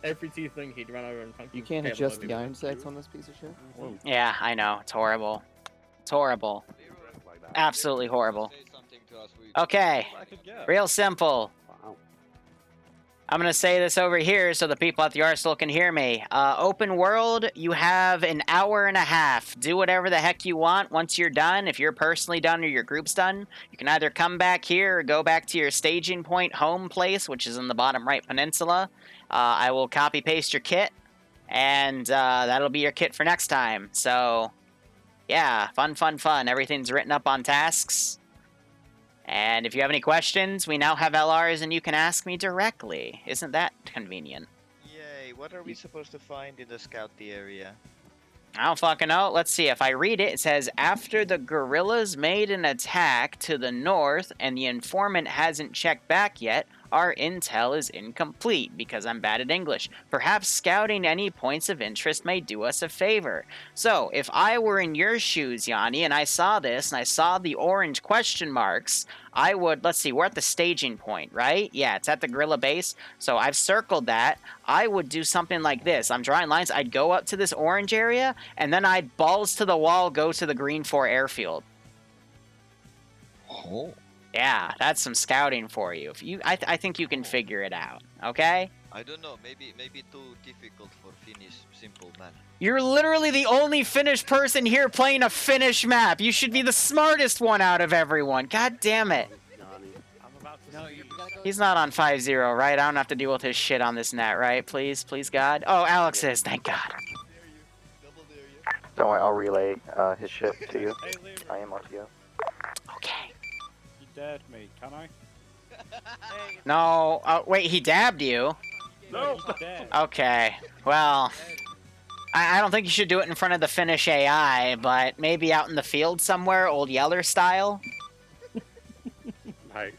every T thing he'd run over and punch. You can't adjust the iron sights on this piece of shit? Whoa. Yeah, I know. It's horrible. It's horrible. Absolutely horrible. Okay. Real simple. I'm going to say this over here so the people at the Arsenal can hear me. Open world, you have an hour and a half. Do whatever the heck you want once you're done. If you're personally done or your group's done, you can either come back here or go back to your staging point home place, which is in the bottom right peninsula. I will copy paste your kit, and that'll be your kit for next time. So, yeah, fun, fun, fun. Everything's written up on tasks. And if you have any questions, we now have LRs and you can ask me directly. Isn't that convenient? Yay, what are we supposed to find in the scout the area? I don't fucking know. Let's see. If I read it, it says, after the guerrillas made an attack to the north and the informant hasn't checked back yet, our intel is incomplete because I'm bad at English. Perhaps scouting any points of interest may do us a favor. So, if I were in your shoes, Yanni, and I saw this, and I saw the orange question marks, I would, let's see, we're at the staging point, right? Yeah, it's at the guerrilla base. So I've circled that. I would do something like this. I'm drawing lines. I'd go up to this orange area, and then I'd balls to the wall go to the green 4 airfield. Oh. Yeah, that's some scouting for you. If you, I think you can figure it out. Okay? I don't know. Maybe too difficult for Finnish simple man. You're literally the only Finnish person here playing a Finnish map. You should be the smartest one out of everyone. God damn it. He's not on 5-0, right? I don't have to deal with his shit on this net, right? Please, please, God. Oh, Alex is. Thank God. Don't worry, I'll relay his ship to you. I am on to you. Okay. You dared me, can I? No. Wait, he dabbed you? No. Okay. Well, I don't think you should do it in front of the Finnish AI, but maybe out in the field somewhere, Old Yeller style. Like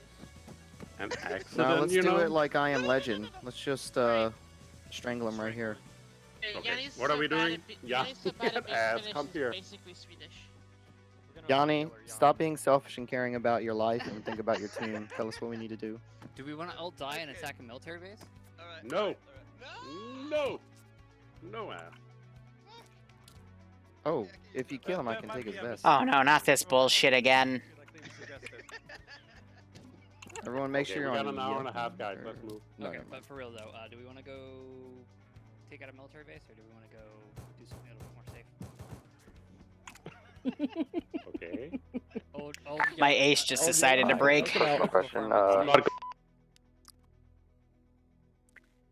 an accident, No, let's do it like I Am Legend. Let's just strangle him right here. Okay, what are we doing? Yeah, ass, come here. Basically Swedish. Yanni, stop being selfish and caring about your life and think about your team. Tell us what we need to do. Do we want to ult die and attack a military base? No. No. No ass. Oh, if you kill him, I can take his vest. Oh no, not this bullshit again. Everyone, make sure you're we on. got an hour and a half, guys. Let's move. No, Okay, no. but for real though, do we want to go take out a military base, or do we want to go do something a little bit more safe? Okay. My ace just decided to break. Question,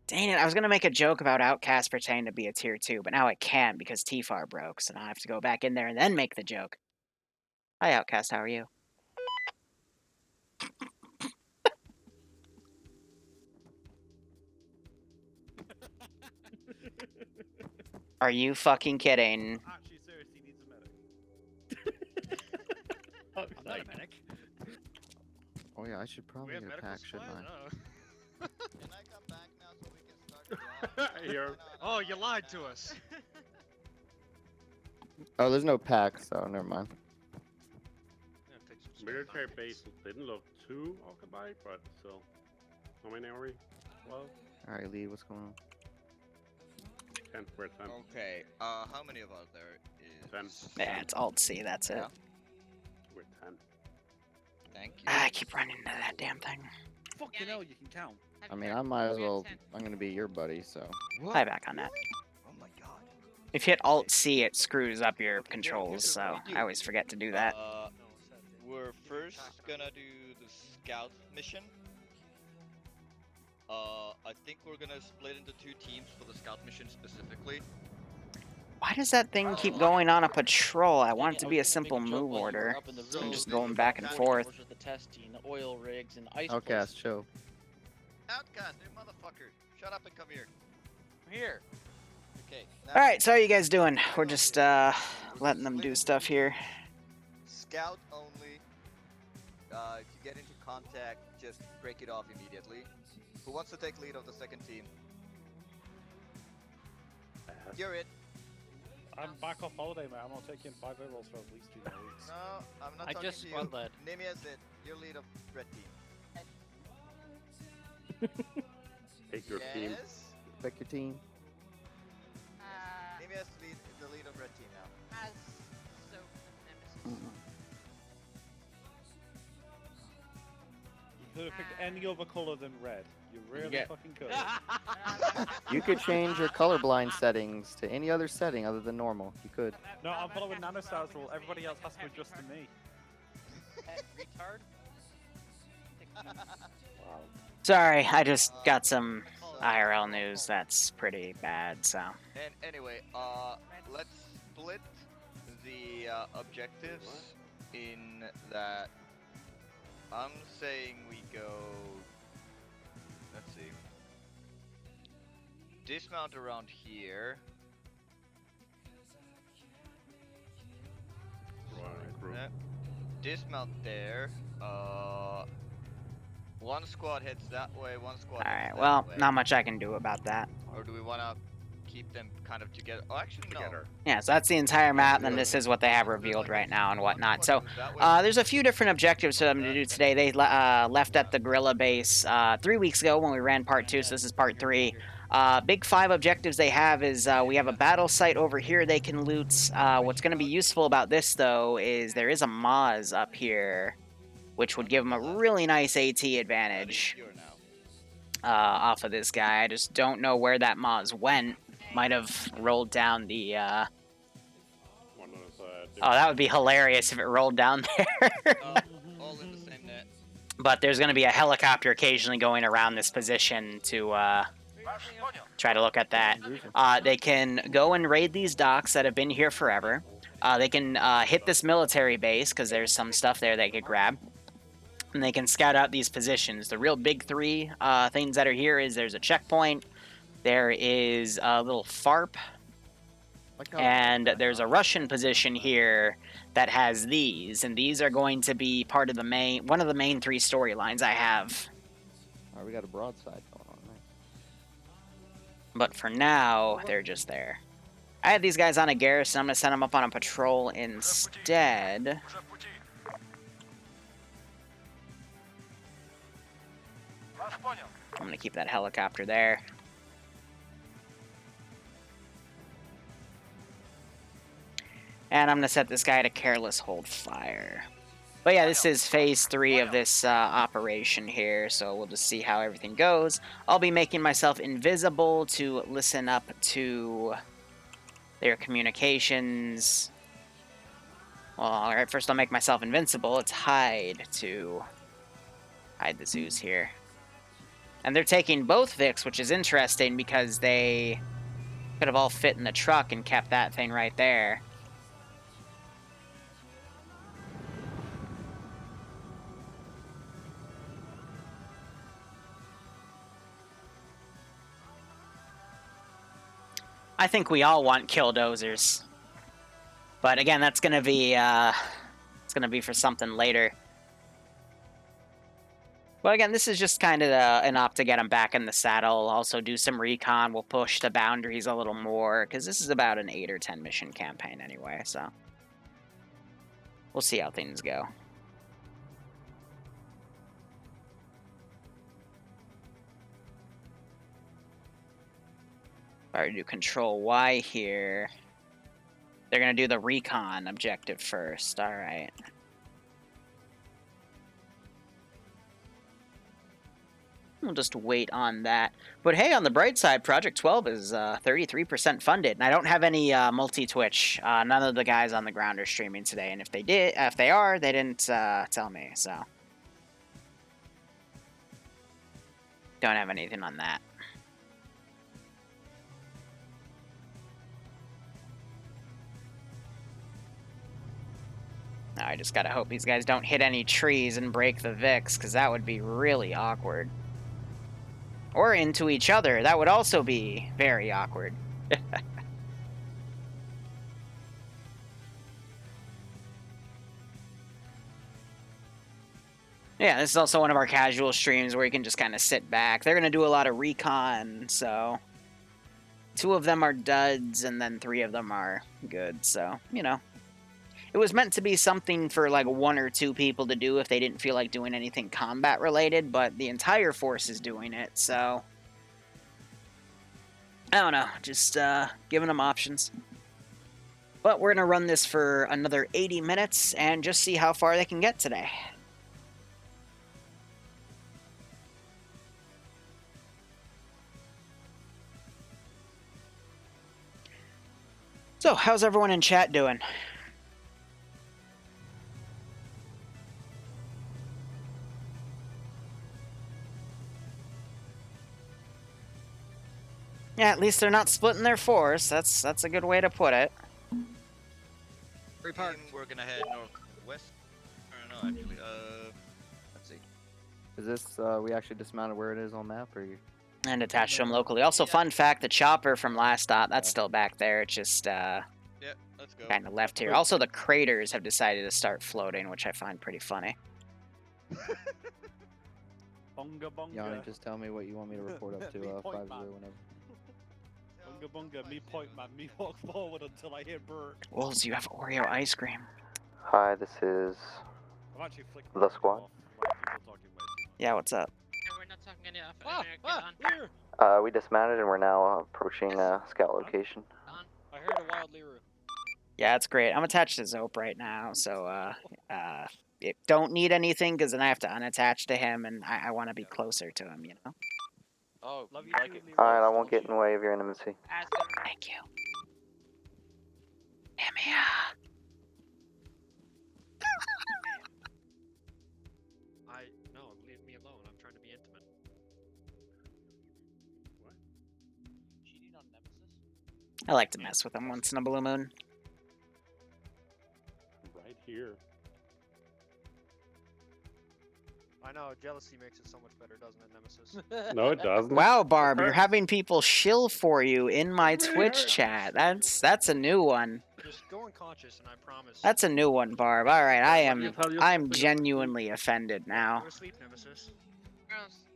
Dang it, I was gonna make a joke about Outcast pretending to be a tier 2, but now I can't because T-Far broke, so now I have to go back in there and then make the joke. Hi Outcast, how are you? Are you fucking kidding? Actually, seriously, needs a medic. I'm not a medic. Oh yeah, I should probably get a pack, shouldn't I? Can I come back now so we can start? Here. Oh, you lied to us. Oh, there's no pack, so never mind. Military base didn't look too occupied, but still. How many are we? 12? Alright, Lee, what's going on? 10%. Okay, how many of us there is? 10. Yeah, it's Alt-C, that's it. We're 10. Thank you. I keep running into that damn thing. Fucking hell, you can count. I mean, I might as well. I'm gonna be your buddy, so. Play back on that. Oh my god. If you hit Alt-C, it screws up your controls, so I always forget to do that. We're first gonna do the scout mission. I think we're gonna split into 2 teams for the scout mission specifically. Why does that thing keep going on a patrol? I want it to be a simple move order. So I'm just going back and forth. The testing, the oil rigs, and ice. Outcast, chill. Outcast, you motherfucker! Shut up and come here. I'm here. Okay. Alright, so how are you guys doing? We're just letting them do stuff here. Scout only. If you get into contact, just break it off immediately. Who wants to take lead of the second team? You're it. I'm back off holiday, man. I'm not taking 5 rolls for at least 2 more weeks. No, I'm not I talking just to you. squad led. Nimia's it. You're lead of red team. Take your team. Yes. Pick your team. Maybe has the lead of red team now. As so nemesis. You could have picked any other color than red. You really Yeah. fucking could. You could change your colorblind settings to any other setting other than normal. You could. No, I'm following Nanostar's rule. Everybody else has to adjust to me. Retard. Sorry, I just got some IRL news that's pretty bad, so. And anyway, let's split the objectives in that. I'm saying we go. Let's see. Dismount around here. Dismount there. One squad heads that way, one squad heads Alright, that well, way. not much I can do about that. Or do we want to keep them kind of together? Oh, actually, no. Together. Yeah, so that's the entire map, and then this is what they have revealed right now and whatnot. So, there's a few different objectives for them to do today. They left at the Gorilla Base 3 weeks ago when we ran part 2, so this is part 3. Big 5 objectives they have is we have a battle site over here they can loot. What's going to be useful about this, though, is there is a Maz up here, which would give them a really nice AT advantage off of this guy. I just don't know where that Maz went. Might have rolled down the... Oh, that would be hilarious if it rolled down there. All in the same net. But there's going to be a helicopter occasionally going around this position to try to look at that. They can go and raid these docks that have been here forever. They can hit this military base because there's some stuff there they could grab. And they can scout out these positions. The real big 3 things that are here is there's a checkpoint, there is a little FARP, and there's a Russian position here that has these, and these are going to be part of the main, one of the main 3 storylines I have. Alright, we got a broadside going on there. But for now, they're just there. I had these guys on a garrison. I'm going to send them up on a patrol instead. I'm going to keep that helicopter there. And I'm going to set this guy to careless hold fire. But yeah, this is phase 3 of this operation here, so we'll just see how everything goes. I'll be making myself invisible to listen up to their communications. Well, alright, first I'll make myself invincible. Let's hide to hide the Zeus here. And they're taking both Vics, which is interesting because they could have all fit in the truck and kept that thing right there. I think we all want killdozers. But again, that's gonna be it's gonna be for something later. Well, again, this is just kind of an op to get him back in the saddle. Also do some recon. We'll push the boundaries a little more, because this is about an 8 or 10 mission campaign anyway, so. We'll see how things go. Alright, do Control Y here. They're going to do the recon objective first, alright. We'll just wait on that. But hey, on the bright side, Project 12 is 33% funded, and I don't have any multi-Twitch. None of the guys on the ground are streaming today, and if they are, they didn't tell me, so. Don't have anything on that. Now I just gotta hope these guys don't hit any trees and break the Vix, because that would be really awkward. Or into each other. That would also be very awkward. Yeah, this is also one of our casual streams where you can just kind of sit back. They're going to do a lot of recon, so 2 of them are duds, and then 3 of them are good, so, you know. It was meant to be something for like 1 or 2 people to do if they didn't feel like doing anything combat related, but the entire force is doing it, so I don't know, just giving them options. But we're going to run this for another 80 minutes and just see how far they can get today. So, how's everyone in chat doing? Yeah, at least they're not splitting their force. That's a good way to put it. We're gonna head northwest. I don't know actually. Let's see. Is this we actually dismounted where it is on map, or you? And attach them locally. Also, fun fact, the chopper from last stop, that's still back there. It's just Yeah, let's go. kind of left here. Also, the craters have decided to start floating, which I find pretty funny. Bunga bunga. Yanni, just tell me what you want me to report up to Me point 5-0 man. whenever. Bunga bunga, me point man, me walk forward until I hear Bert. Wolves, you have Oreo ice cream. Hi, this is I'm actually flicking The my squad. off. Like, people talking way too much. Yeah, what's up? And we're not talking any of Lear! we dismounted and we're now approaching scout location. I heard a wild Liru. Yeah, it's great. I'm attached to Zope right now, so don't need anything because then I have to unattach to him, and I want to be closer to him, you know? Oh, love you like too, it. Liru. Alright, I won't get in the way of your intimacy. Thank you. Emia. No, leave me alone. I'm trying to be intimate. What? Cheating on Nemesis? I like to mess with him once in a blue moon. Right here. I know, jealousy makes it so much better, doesn't it, Nemesis? No, it doesn't. Wow, Barb, you're hurts. having people shill for you in my It really Twitch hurts. chat. That's a new one. Just go unconscious, and I promise. That's a new one, Barb. All right, Let me tell you I'm something. genuinely offended now. Go to sleep, Nemesis.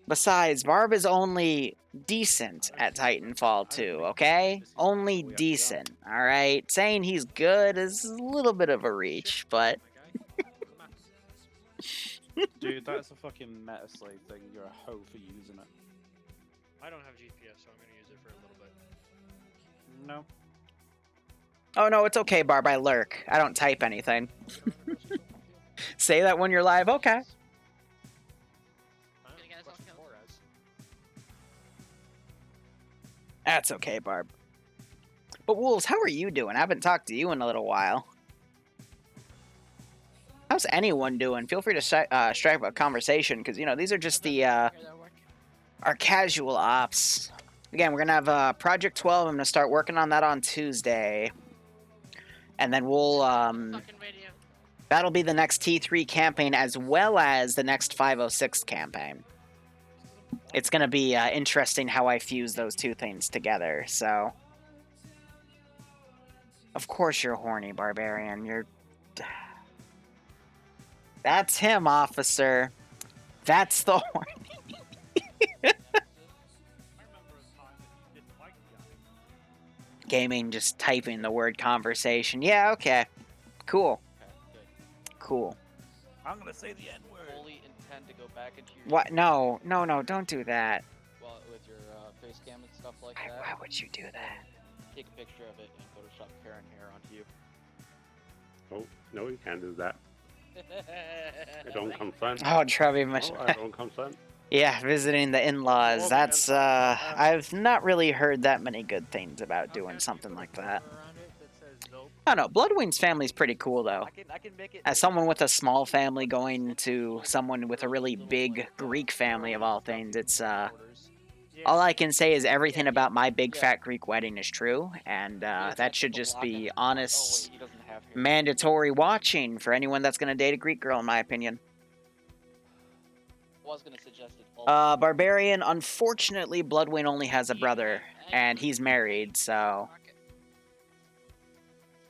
Besides, Barb is only decent at Titanfall 2, okay? Only decent, alright? Saying he's good is a little bit of a reach, but... Dude, that's a fucking meta slave thing. You're a hoe for using it. I don't have GPS, so I'm gonna use it for a little bit. No. Oh no, it's okay, Barb, I lurk. I don't type anything. Say that when you're live, okay. That's okay, Barb. But Wolves, how are you doing? I haven't talked to you in a little while. How's anyone doing? Feel free to strike up a conversation, because, you know, these are just the, our casual ops. Again, we're going to have Project 12. I'm going to start working on that on Tuesday. And then we'll, that'll be the next T3 campaign, as well as the next 506 campaign. It's going to be interesting how I fuse those two things together, so... Of course you're horny, Barbarian. You're... That's him, officer. That's the horny. Gaming, just typing the word conversation. Yeah, okay. Cool. Cool. I'm gonna say the N-word. Fully intend to go back into your... What? No, no, no, don't do that. Well, with your face cam and stuff like Why, that. why would you do that? Take a picture of it and Photoshop Karen hair onto you. Oh, no, you can't do that. I don't consent. Oh, Trevi, No, I don't consent. yeah, visiting the in-laws. Oh, That's, man. I've not really heard that many good things about doing something like that. I don't know, Bloodwing's family's pretty cool, though. I can make it... As someone with a small family going to someone with a really big Greek family of all things, it's, all I can say is everything about my big fat Greek wedding is true, and that should just be honest, mandatory watching for anyone that's going to date a Greek girl, in my opinion. I was going to suggest it. Barbarian, unfortunately, Bloodwing only has a brother, and he's married, so...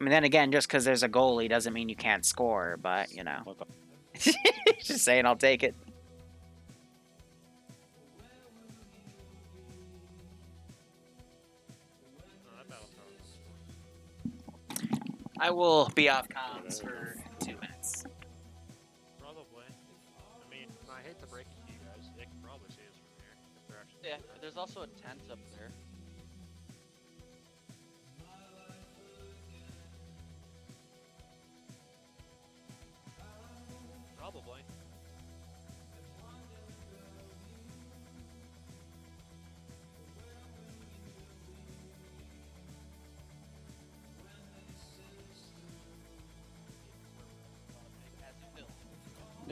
I mean, then again, just because there's a goalie doesn't mean you can't score, but, you know. Just saying, I'll take it. I will be off comms for 2 minutes. Probably. I mean, I hate to break it to you guys. They can probably see us from here. If they're actually Yeah, there's also a tent up there.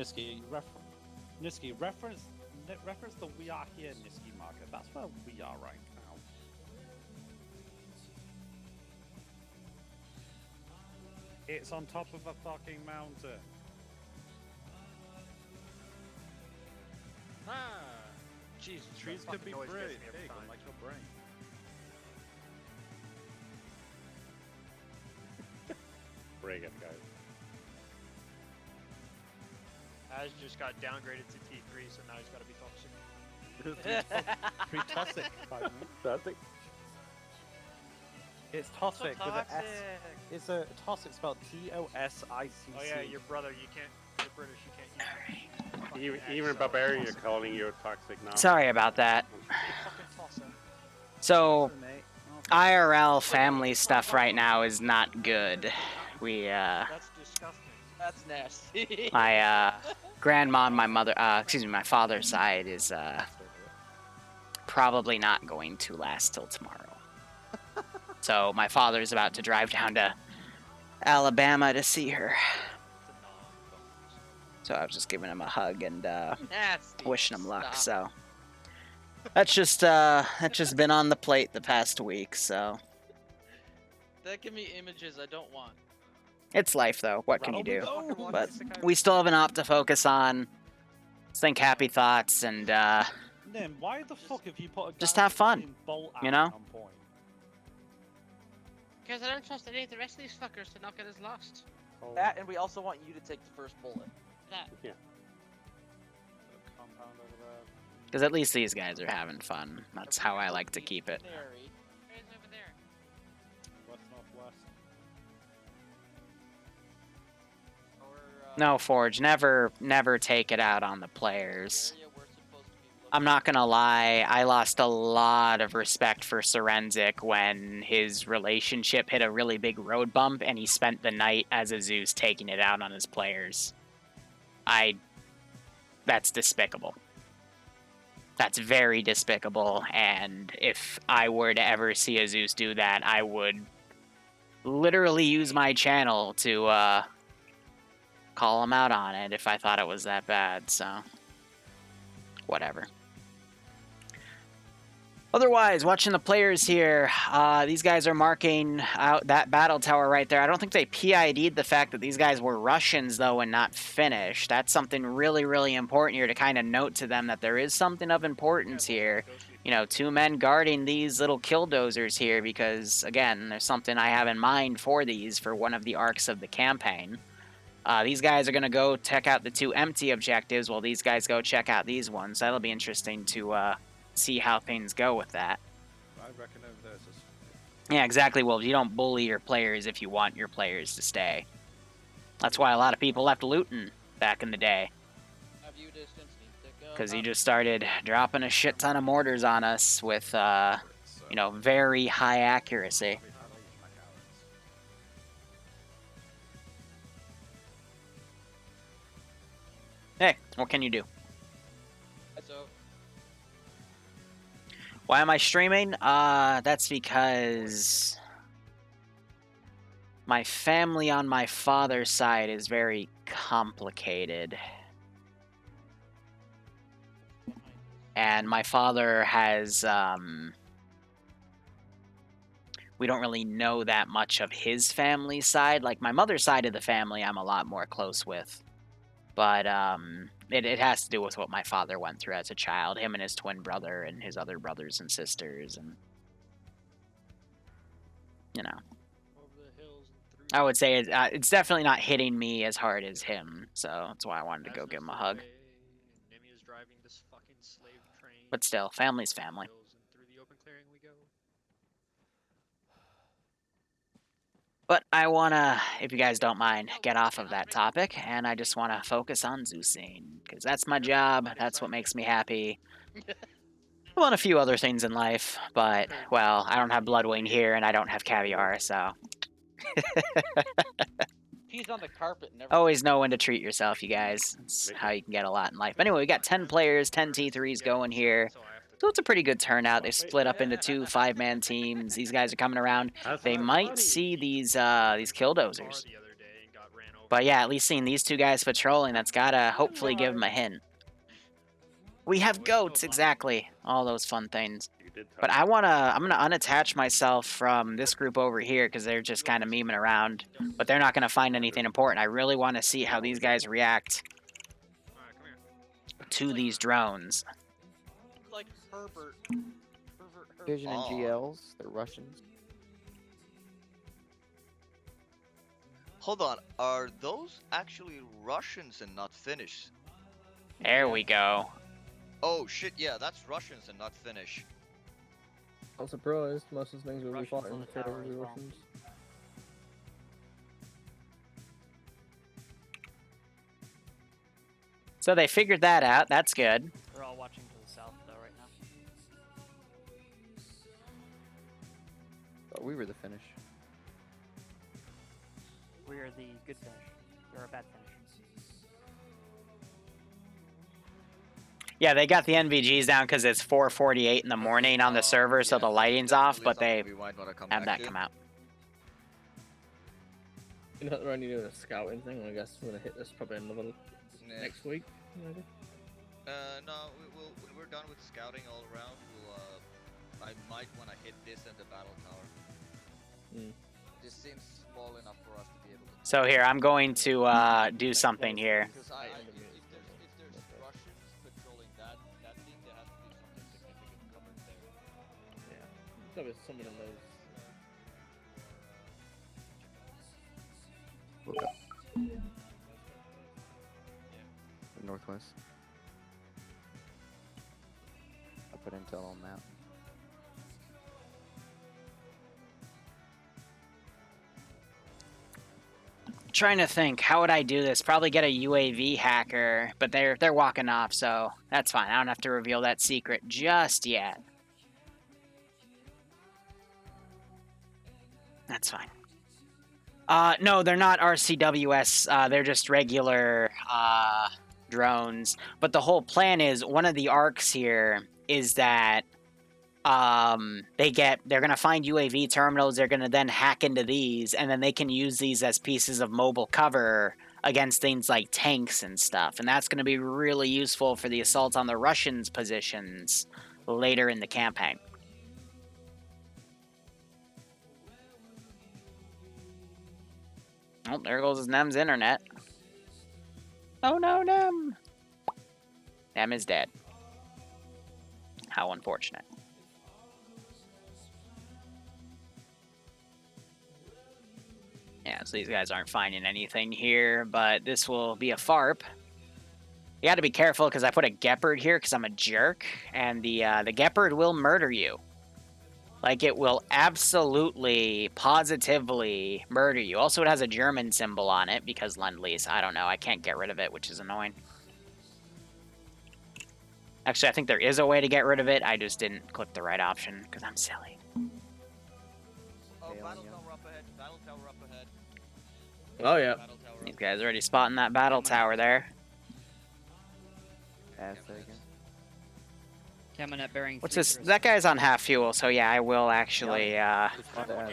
Niski, reference the "We Are Here" Niski marker. That's where we are right now. It's on top of a fucking mountain. Ah, Jesus. Trees could be very big, like your brain. Bring it, guys. Az just got downgraded to T3, so now he's got to be toxic. Pretty toxic. Toxic. It's toxic So with an S. toxic. It's a toxic spelled T-O-S-I-C-C. Oh yeah, your brother. You can't. You're British. You can't use it. Even Barbarian are calling you toxic now. Sorry about that. Fucking tosser. So, IRL family stuff right now is not good. We, That's disgusting. That's nasty. my, grandma on my father's side is, probably not going to last till tomorrow. So, my father's about to drive down to Alabama to see her. So, I was just giving him a hug and, Nasty. wishing him luck, Stop. so. That's just been on the plate the past week, so. That give me images I don't want. It's life, though. What can you do? Oh, But we still have an op to focus on. Think happy thoughts and, Nim, why the fuck have you put a Just guy have fun, in bolt you know? action on point? Because I don't trust any of the rest of these fuckers to not get us lost. Oh. That, and we also want you to take the first bullet. That. Compound over there. because at least these guys are having fun. That's how I like to keep it. Nary. Where's over there? West, northwest. Or, No, Forge, never take it out on the players. area we're supposed to be looking I'm not gonna lie, I lost a lot of respect for Serenzic when his relationship hit a really big road bump and he spent the night as a Zeus taking it out on his players. That's despicable. That's very despicable, and if I were to ever see a Zeus do that, I would literally use my channel to, call him out on it if I thought it was that bad, so. Whatever. Otherwise, watching the players here, these guys are marking out that battle tower right there. I don't think they PID'd the fact that these guys were Russians, though, and not Finnish. That's something really, really important here to kind of note to them that there is something of importance here. You know, 2 men guarding these little killdozers here because, again, there's something I have in mind for these for one of the arcs of the campaign. These guys are going to go check out the 2 empty objectives while these guys go check out these ones. That'll be interesting to see how things go with that. I reckon over there. Yeah, exactly, Wolves. You don't bully your players if you want your players to stay. That's why a lot of people left Luton back in the day. view distance needs to go Because he up. just started dropping a shit ton of mortars on us with, you know, very high accuracy. Hey, what can you do? So, Why am I streaming? That's because my family on my father's side is very complicated. And my father has, we don't really know that much of his family side. Like, my mother's side of the family I'm a lot more close with. But, it has to do with what my father went through as a child. Him and his twin brother and his other brothers and sisters and, you know. Over the hills and through I would say it's definitely not hitting me as hard as him. So that's why I wanted to go give him a hug. Nemi is driving this fucking slave train. But still, family's family. Hills and through the open clearing we go. But I want to, if you guys don't mind, get off of that topic, and I just want to focus on Zeusing, because that's my job, that's what makes me happy. I want a few other things in life, but, well, I don't have Bloodwing here, and I don't have caviar, so... he's on the carpet. Never. Always know when to treat yourself, you guys. It's how you can get a lot in life. Anyway, we got 10 players, 10 T3s going here. So it's a pretty good turnout. They split up into 2 5-man teams. These guys are coming around. They might see these killdozers. But yeah, at least seeing these two guys patrolling, that's gotta hopefully give them a hint. We have goats, exactly. All those fun things. You did But touch. I'm gonna unattach myself from this group over here because they're just kind of memeing around. But they're not gonna find anything important. I really want to see how these guys react Alright, come here. to these drones. Like Herbert. Vision and Oh. GLs, they're Russians. Hold on, are those actually Russians and not Finnish? There we go. Oh shit, yeah, that's Russians and not Finnish. I'm surprised. Most of the things we'll be Russians on fighting the for tower will be as well. Russians. So they figured that out. That's good. We're all watching to the south though right now. But we were the Finnish. We are the good finish. Or a bad finish. Yeah, they got the NVGs down because it's 4:48 in the morning on the server, so Yeah, the lighting's off. But they we might wanna come have back that to. come out. You know, they're only doing a scouting thing. I guess we're gonna hit this probably another Nah. next week. Maybe. No, when we're done with scouting all around, I might wanna hit this and the battle tower. This seems small enough for us to be able to. So here, I'm going to do something here. Because if there's Russians patrolling that thing, there has to be something significant covered there. Yeah. There was someone in those. Look up. Northwest. I'll put intel on that. Trying to think, how would I do this? Probably get a UAV hacker, but they're walking off, so that's fine. I don't have to reveal that secret just yet. That's fine. No, they're not RCWS. They're just regular drones. But the whole plan is one of the arcs here is that they're gonna find UAV terminals. They're gonna then hack into these, and then they can use these as pieces of mobile cover against things like tanks and stuff. And that's gonna be really useful for the assault on the Russians' positions later in the campaign. Oh, there goes Nem's internet. Oh no, Nem! Nem is dead. How unfortunate. Yeah, so these guys aren't finding anything here, but this will be a FARP. You gotta be careful because I put a Gepard here because I'm a jerk, and the Gepard will murder you. Like, it will absolutely, positively murder you. Also, it has a German symbol on it because Lend-Lease. I don't know. I can't get rid of it, which is annoying. Actually, I think there is a way to get rid of it. I just didn't click the right option because I'm silly. Oh, battle tower up ahead. Battle tower up ahead. Oh yeah. Battle tower These up guys are already spotting that battle tower there. Pass that again. Camonette bearing. What's 3 this? through That guy's on half fuel, so yeah, I will actually Just want to add.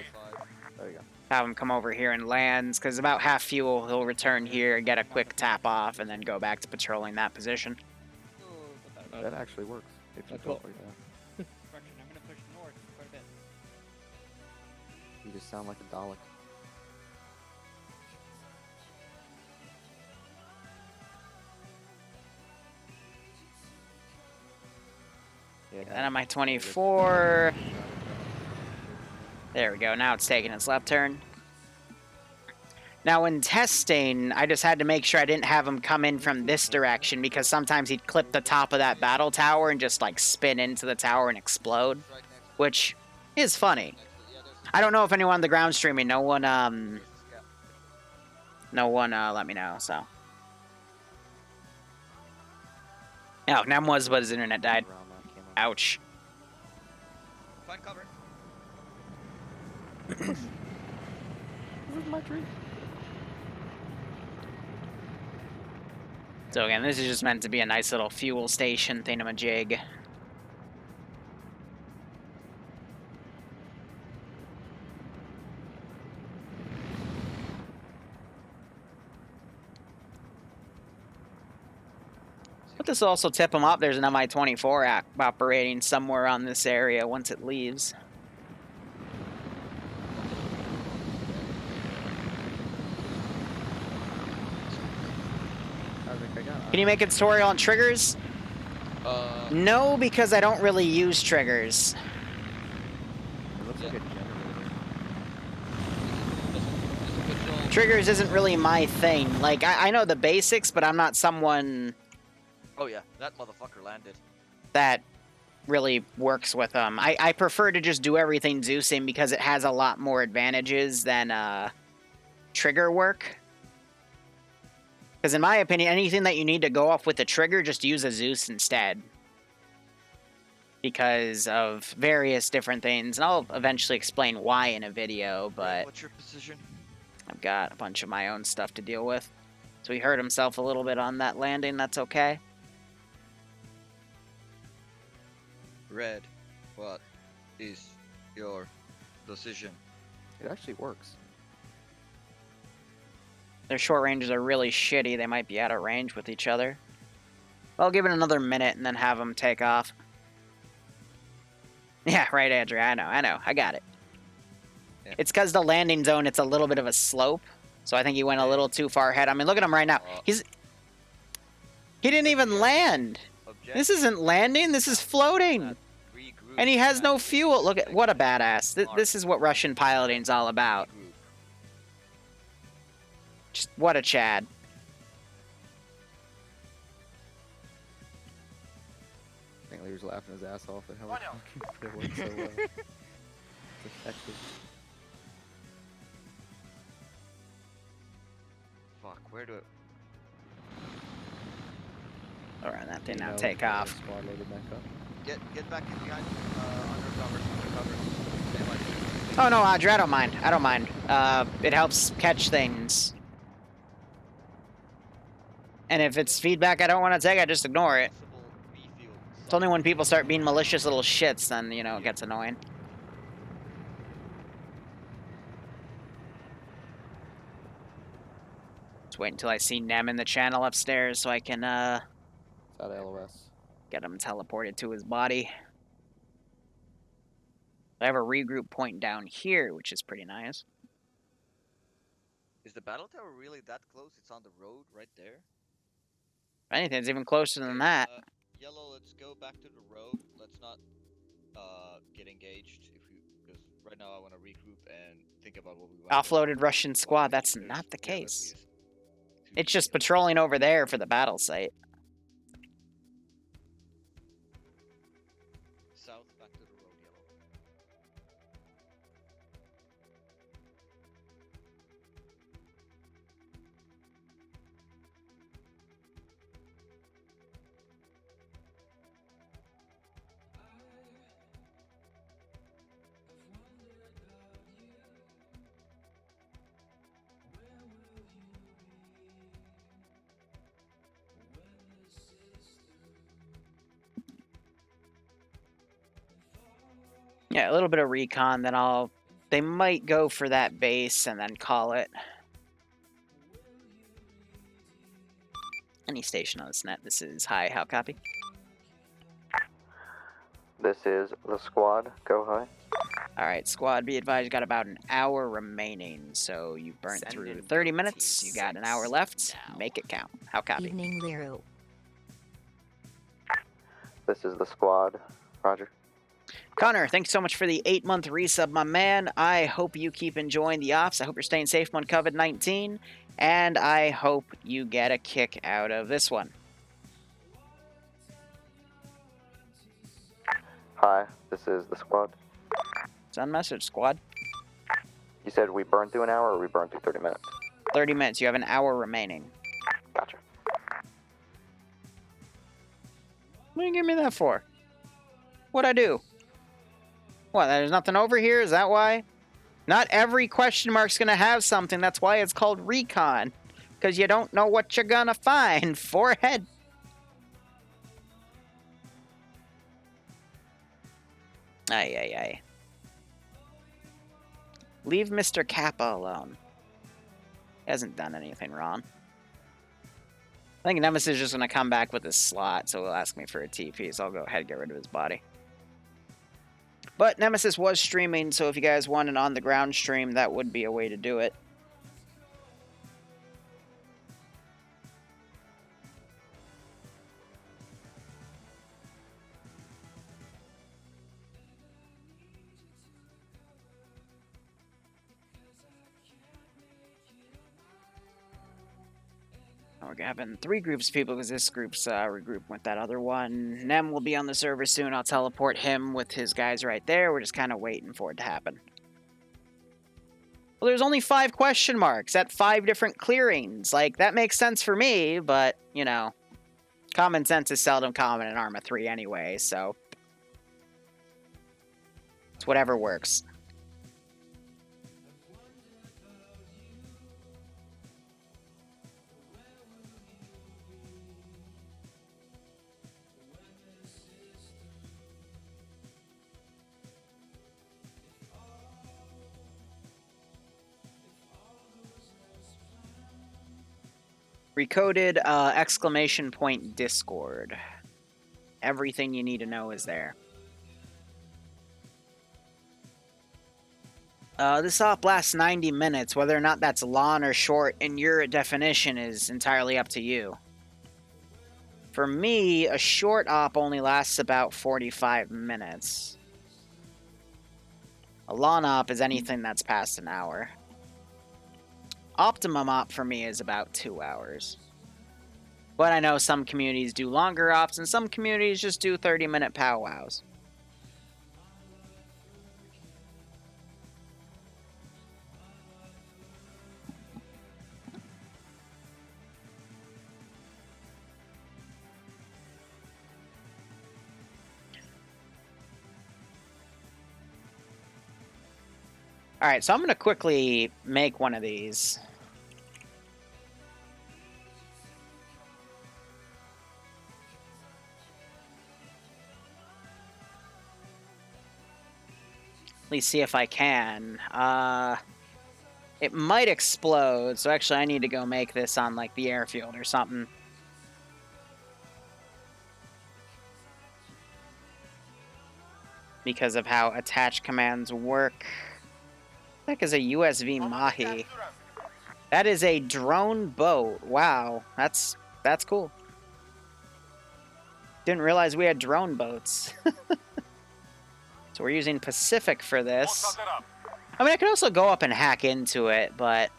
There you go. have him come over here and lands, because about half fuel, he'll return here, get a quick tap off, and then go back to patrolling that position. That actually works. If you That's go what- like that. direction. I'm gonna push north quite a bit. You just sound like a Dalek. Yeah, Then on my 24... There we go, now it's taking its left turn. Now in testing, I just had to make sure I didn't have him come in from this direction, because sometimes he'd clip the top of that battle tower and just like spin into the tower and explode, right next to which is funny. yeah, there's I don't know if anyone on the ground streaming, no one scout. let me know, so. Oh, Nem was, but his internet died. around that camo. Ouch. Find cover. This is my tree. So again, this is just meant to be a nice little fuel station thingamajig. this will also tip them up. There's an MI-24 operating somewhere on this area once it leaves. Can you make a tutorial on triggers? No, because I don't really use triggers. It looks like a generator. Triggers isn't really my thing. Like, I know the basics, but I'm not someone Oh yeah, that motherfucker landed. that really works with them. I prefer to just do everything Zeusing because it has a lot more advantages than trigger work. Because in my opinion, anything that you need to go off with the trigger, just use a Zeus instead. Because of various different things. And I'll eventually explain why in a video, but What's your position? I've got a bunch of my own stuff to deal with. So he hurt himself a little bit on that landing, that's okay. Red, what is your decision? It actually works. Their short ranges are really shitty. They might be out of range with each other. I'll give it another minute and then have them take off. Yeah, right, Andrew. I know. I got it. Yeah. It's because the landing zone, it's a little bit of a slope. So I think he went a little too far ahead. I mean, look at him right now. He didn't even land. This isn't landing. This is floating. And he has no fuel. Look at what a badass. This is what Russian piloting's all about. Just what a Chad. I think Liru's laughing his ass off at how it works so well. It's effective. Fuck, where do it? Alright, that did You not know, take the off. Squad loaded back up. Get back in behind, undercover. Stay like Oh no, Audrey, I don't mind. I don't mind. It helps catch things. And if it's feedback I don't want to take, I just ignore it. It's only when people start being malicious little shits, then, you know, it gets annoying. Just wait until I see Nem in the channel upstairs so I can, It's out of LOS. get him teleported to his body. I have a regroup point down here, which is pretty nice. Is the battle tower really that close? It's on the road right there. If anything, it's even closer than that. Yellow, let's go back to the road. Let's not get engaged because right now I want to regroup and think about what we want. Offloaded Russian squad, that's not the case. It's just patrolling over there for the battle site. South, back to the road, Yellow. Yeah, a little bit of recon, then they might go for that base and then call it. Any station on this net, this is hi, how copy? This is the squad. Go high. Alright, squad, be advised, you got about an hour remaining, so you've burnt through 30 minutes, you got an hour left, make it count. How copy? Evening, Liru. This is the squad. Roger. Connor, thanks so much for the 8-month resub, my man. I hope you keep enjoying the ops. I hope you're staying safe on COVID-19. And I hope you get a kick out of this one. Hi, this is the squad. Send message, squad. You said we burned through an hour or we burned through 30 minutes? 30 minutes. You have an hour remaining. Gotcha. What do you give me that for? What'd I do? What, there's nothing over here? Is that why? Not every question mark's gonna have something. That's why it's called recon. Because you don't know what you're gonna find. Forehead. Ay, ay, ay. Leave Mr. Kappa alone. He hasn't done anything wrong. I think Nemesis is just going to come back with his slot, so he'll ask me for a TP, so I'll go ahead and get rid of his body. But Nemesis was streaming, so if you guys want an on-the-ground stream, that would be a way to do it. We're having 3 groups of people because this group's regrouping with that other one. Nem will be on the server soon. I'll teleport him with his guys right there. We're just kind of waiting for it to happen. Well, there's only 5 question marks at 5 different clearings. Like, that makes sense for me, but, you know, common sense is seldom common in Arma 3 anyway, so it's whatever works. Recoded exclamation point Discord. Everything you need to know is there. This op lasts 90 minutes. Whether or not that's long or short in your definition is entirely up to you. For me, a short op only lasts about 45 minutes. A long op is anything that's past an hour. Optimum op for me is about 2 hours. But I know some communities do longer ops and some communities just do 30-minute powwows. Alright, so I'm going to quickly make one of these. At least see if I can. It might explode, so actually I need to go make this on, like, the airfield or something. Because of how attach commands work. What the heck is a USV Mahi? That is a drone boat. Wow, that's cool. Didn't realize we had drone boats. So we're using Pacific for this. I mean, I could also go up and hack into it, but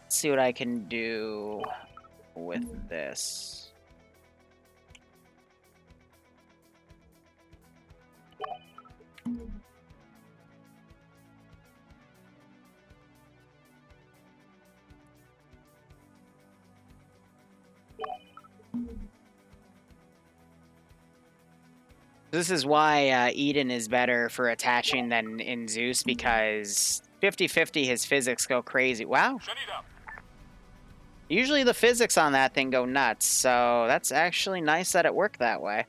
let's see what I can do with this. This is why Eden is better for attaching than in Zeus, because 50-50 his physics go crazy. Wow. Usually the physics on that thing go nuts, so that's actually nice that it worked that way.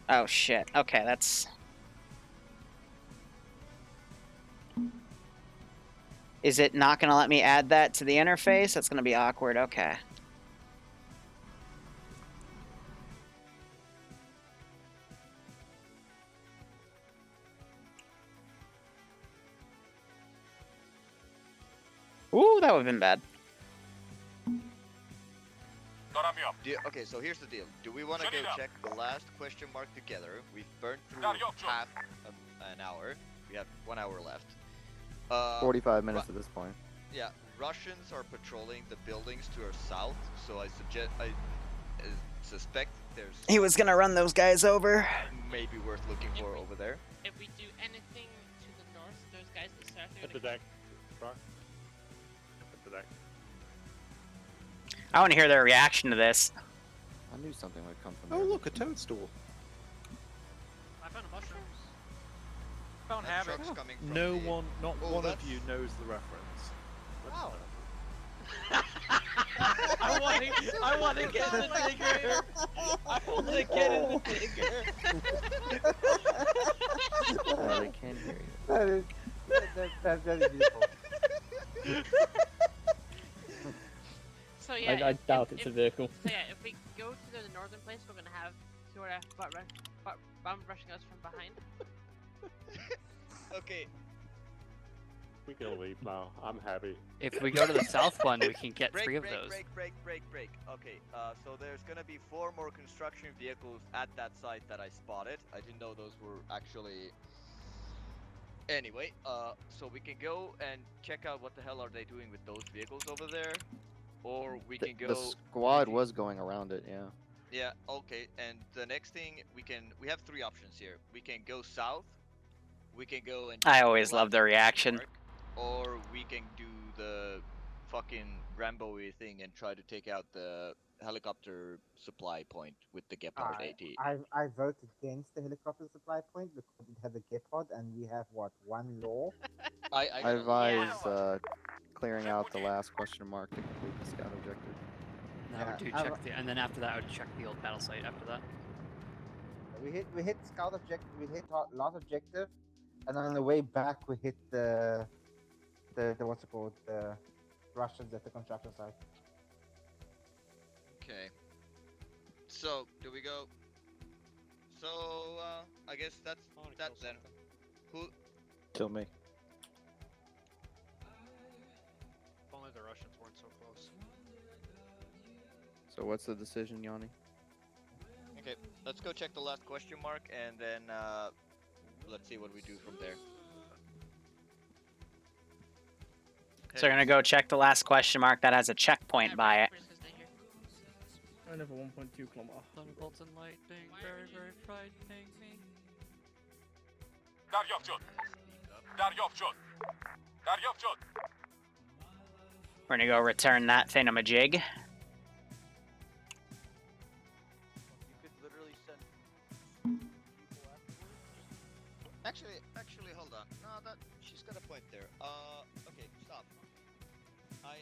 Oh shit. Okay, that's... Is it not going to let me add that to the interface? That's going to be awkward. Okay. Ooh, that would have been bad. Okay, so here's the deal. Do we want to go check the last question mark together? We've burned through half an hour. We have 1 hour left. 45 minutes at this point. Yeah, Russians are patrolling the buildings to our south, so I suspect there's... He was gonna run those guys over. Maybe worth looking for over there. If we do anything to the north, those guys in the south are At the deck. At the deck. I want to hear their reaction to this. I knew something would come from Oh, there. look, a toadstool. I found a mushroom. Found That habit. truck's coming from Not Oh, one of that's- you knows the reference. Wow. I want to get in the digger. I want to get in the digger. They can hear you. That's very beautiful. So yeah, I doubt it's a vehicle. So yeah, if we go to the northern place, we're gonna have sort of bomb rushing us from behind. Okay. We can leave now. I'm happy. If we go to the south one, we can get break, 3 of break, those. Break. Okay, so there's gonna be 4 more construction vehicles at that site that I spotted. I didn't know those were actually... Anyway, so we can go and check out what the hell are they doing with those vehicles over there. Or we can go... The squad was going around it, yeah. Yeah, okay, and the next thing, we have 3 options here. We can go south, we can go and... I always love the reaction. Or we can do the fucking Rambo-y thing and try to take out the helicopter supply point with the Gepard AT. I vote against the helicopter supply point because it has a Gepard and we have what, 1 law? I advise clearing out the last question mark to complete the scout objective. And I would do check the, and then after that, I would check the old battle site. After that, We hit scout objective. We hit last objective, and on the way back we hit the what's it called, the Russians at the construction site. Okay. So, do we go? So, I guess that's that then. Who? Kill me. If only the Russians weren't so close. So what's the decision, Yanni? Okay, let's go check the last question mark and then let's see what we do from there. So we're gonna go check the last question mark that has a checkpoint by it. I live a 1.2 kilometer. thunderbolts and lightning, very, very frightening me. We're gonna go return that thingamajig. You could literally send people afterwards. Actually, hold on. No, she's got a point there. Okay, stop. I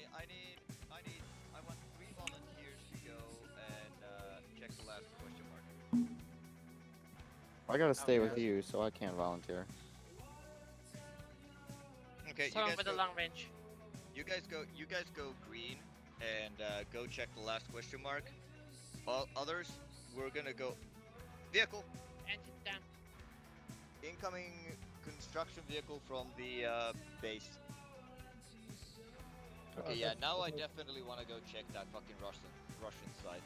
want 3 volunteers to go and check the last question mark. I gotta stay with you, so I can't volunteer. Okay, Someone with a long range. You guys go green and go check the last question mark. All others, we're gonna go vehicle. Engine down. Incoming construction vehicle from the base. Okay, yeah, now I definitely want to go check that fucking Russian side.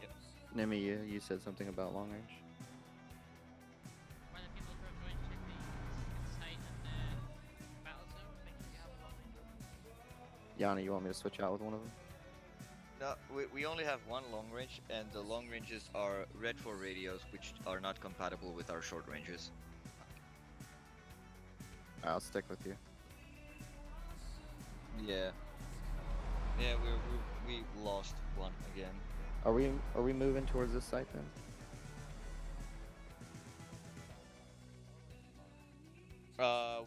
Yep. Nimi, you said something about long range. One of the people who are going to the site and the battle zone, make sure you have a long range. Yanni, you want me to switch out with one of them? No, we only have 1 long range, and the long ranges are red for radios, which are not compatible with our short ranges. I'll stick with you. Yeah. Yeah, we lost 1 again. Are we moving towards this site then?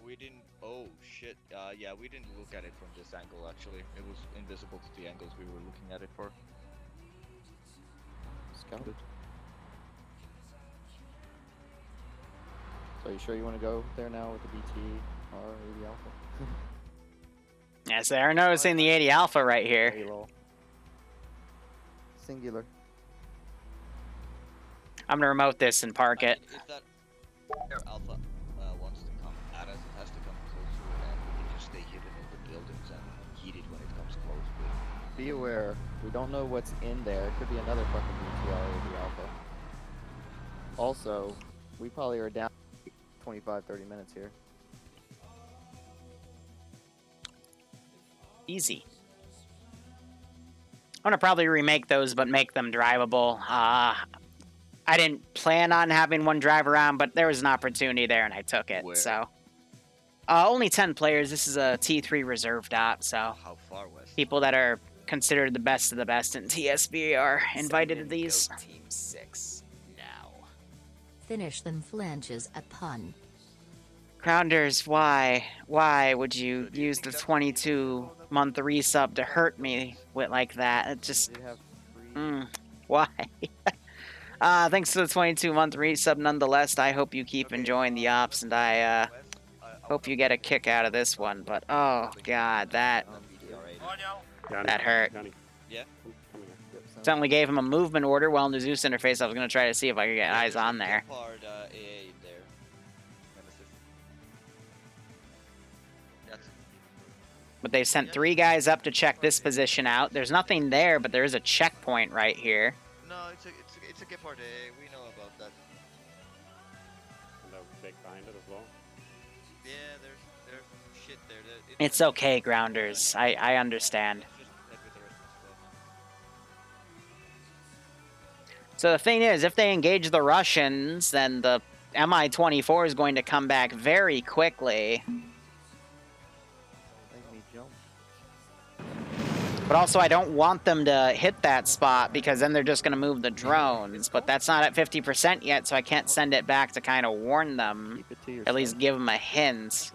We didn't. Oh shit. Yeah, we didn't look at it from this angle. Actually, it was invisible to the angles we were looking at it for. Scouted. So you sure you want to go there now with the BT or 80 Alpha? Yes, they are noticing the 80 Alpha right here. Singular. I'm gonna remote this and park it. If that Air Alpha wants to come at us, it has to come closer, and we can just stay hidden in the buildings and heat it when it comes close. Be aware, we don't know what's in there. It could be another fucking BT or 80 Alpha. Also, we probably are down 25-30 minutes here. Easy. I'm gonna probably remake those, but make them drivable. I didn't plan on having one drive around, but there was an opportunity there, and I took it. Where? So, only 10 players. This is a T3 reserve dot, so How far west? people that are considered the best of the best in TSB are invited to these. Team 6 now. Finish them flanges a pun. Grounders, why? Why would you use the 22-month resub to hurt me with like that? It just... Did have free... why? Thanks for the 22-month resub nonetheless. I hope you keep enjoying the ops, and I hope you get a kick out of this one. But, oh, God, that hurt. Yeah? Suddenly gave him a movement order while in the Zeus interface. I was going to try to see if I could get eyes on there. But they sent 3 guys up to check this position out. There's nothing there, but there is a checkpoint right here. No, it's a Gepard. We know about that. And that big behind it as well. Yeah, there's shit there. It's okay, Grounders. I understand. So the thing is, if they engage the Russians, then the Mi-24 is going to come back very quickly. But also, I don't want them to hit that spot, because then they're just going to move the drones. But that's not at 50% yet, so I can't send it back to kind of warn them. At least give them a hint.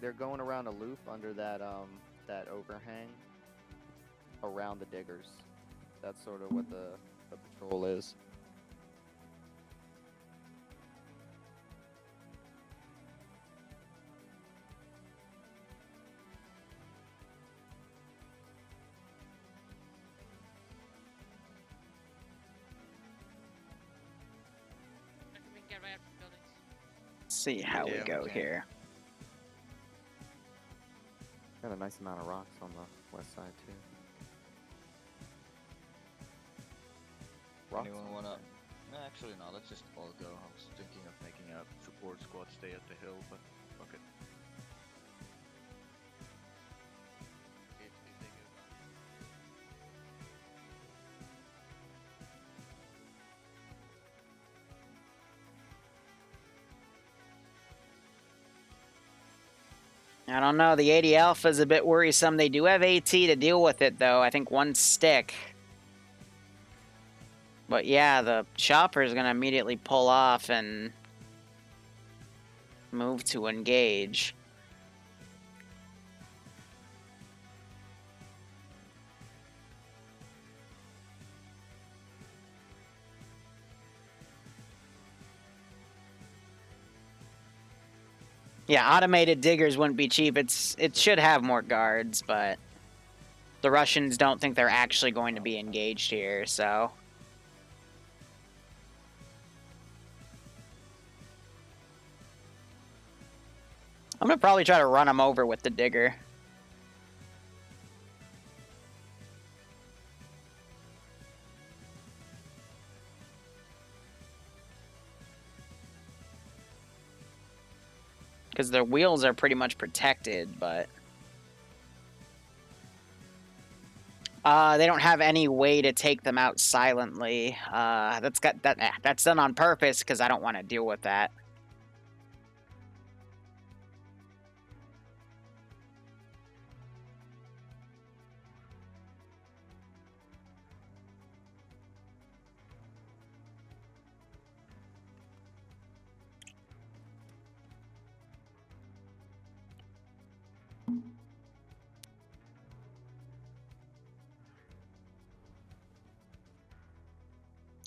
They're going around a loop under that that overhang around the diggers. That's sort of what the patrol is. We can get right after the buildings. See how we go here. Got a nice amount of rocks on the west side too. Rocks. Anyone wanna? No, actually no. Let's just all go. I was thinking of making a support squad stay at the hill, but fuck it. If they go down. I don't know. The 80 Alpha is a bit worrisome. They do have AT to deal with it, though. I think 1 stick. But yeah, the chopper is going to immediately pull off and move to engage. Yeah, automated diggers wouldn't be cheap. It should have more guards, but the Russians don't think they're actually going to be engaged here, so... I'm gonna probably try to run them over with the digger. Because their wheels are pretty much protected, but... they don't have any way to take them out silently. That's done on purpose, because I don't want to deal with that.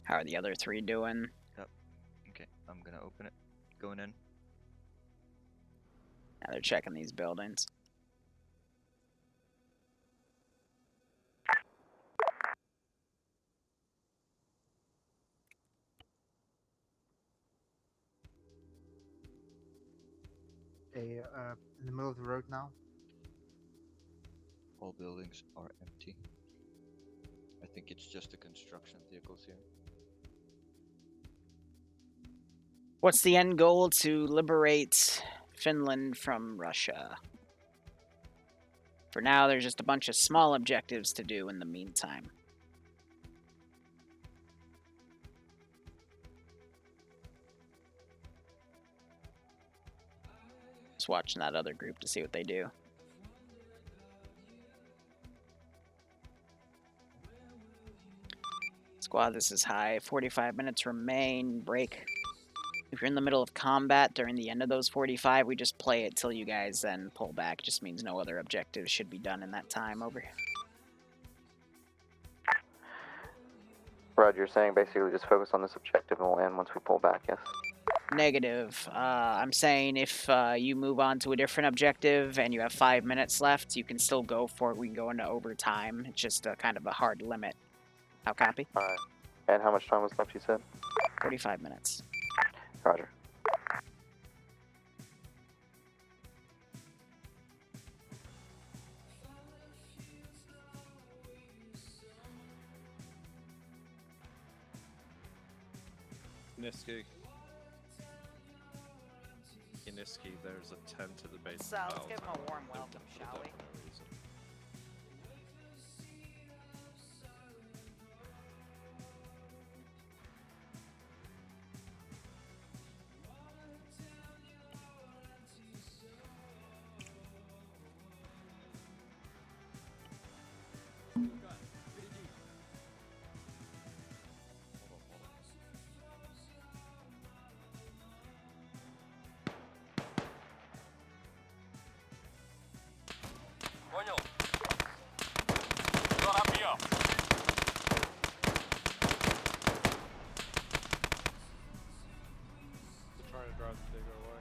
How are the other 3 doing? Yep. Okay, I'm gonna open it. Going in. Now they're checking these buildings. In the middle of the road now. All buildings are empty. I think it's just the construction vehicles here. What's the end goal? To liberate Finland from Russia. For now, there's just a bunch of small objectives to do in the meantime. just watching that other group to see what they do. Squad, this is high. 45 minutes remain. Break. If you're in the middle of combat during the end of those 45, we just play it till you guys then pull back. Just means no other objectives should be done in that time. Over. Roger, you're saying basically just focus on this objective and we'll end once we pull back, yes? Negative. I'm saying if you move on to a different objective and you have 5 minutes left, you can still go for it. We can go into overtime. It's just kind of a hard limit. How copy? Alright. And how much time was left, you said? 45 minutes. Roger. Niski. Niski, there's a tent at the base. So let's give him a warm welcome, shall we?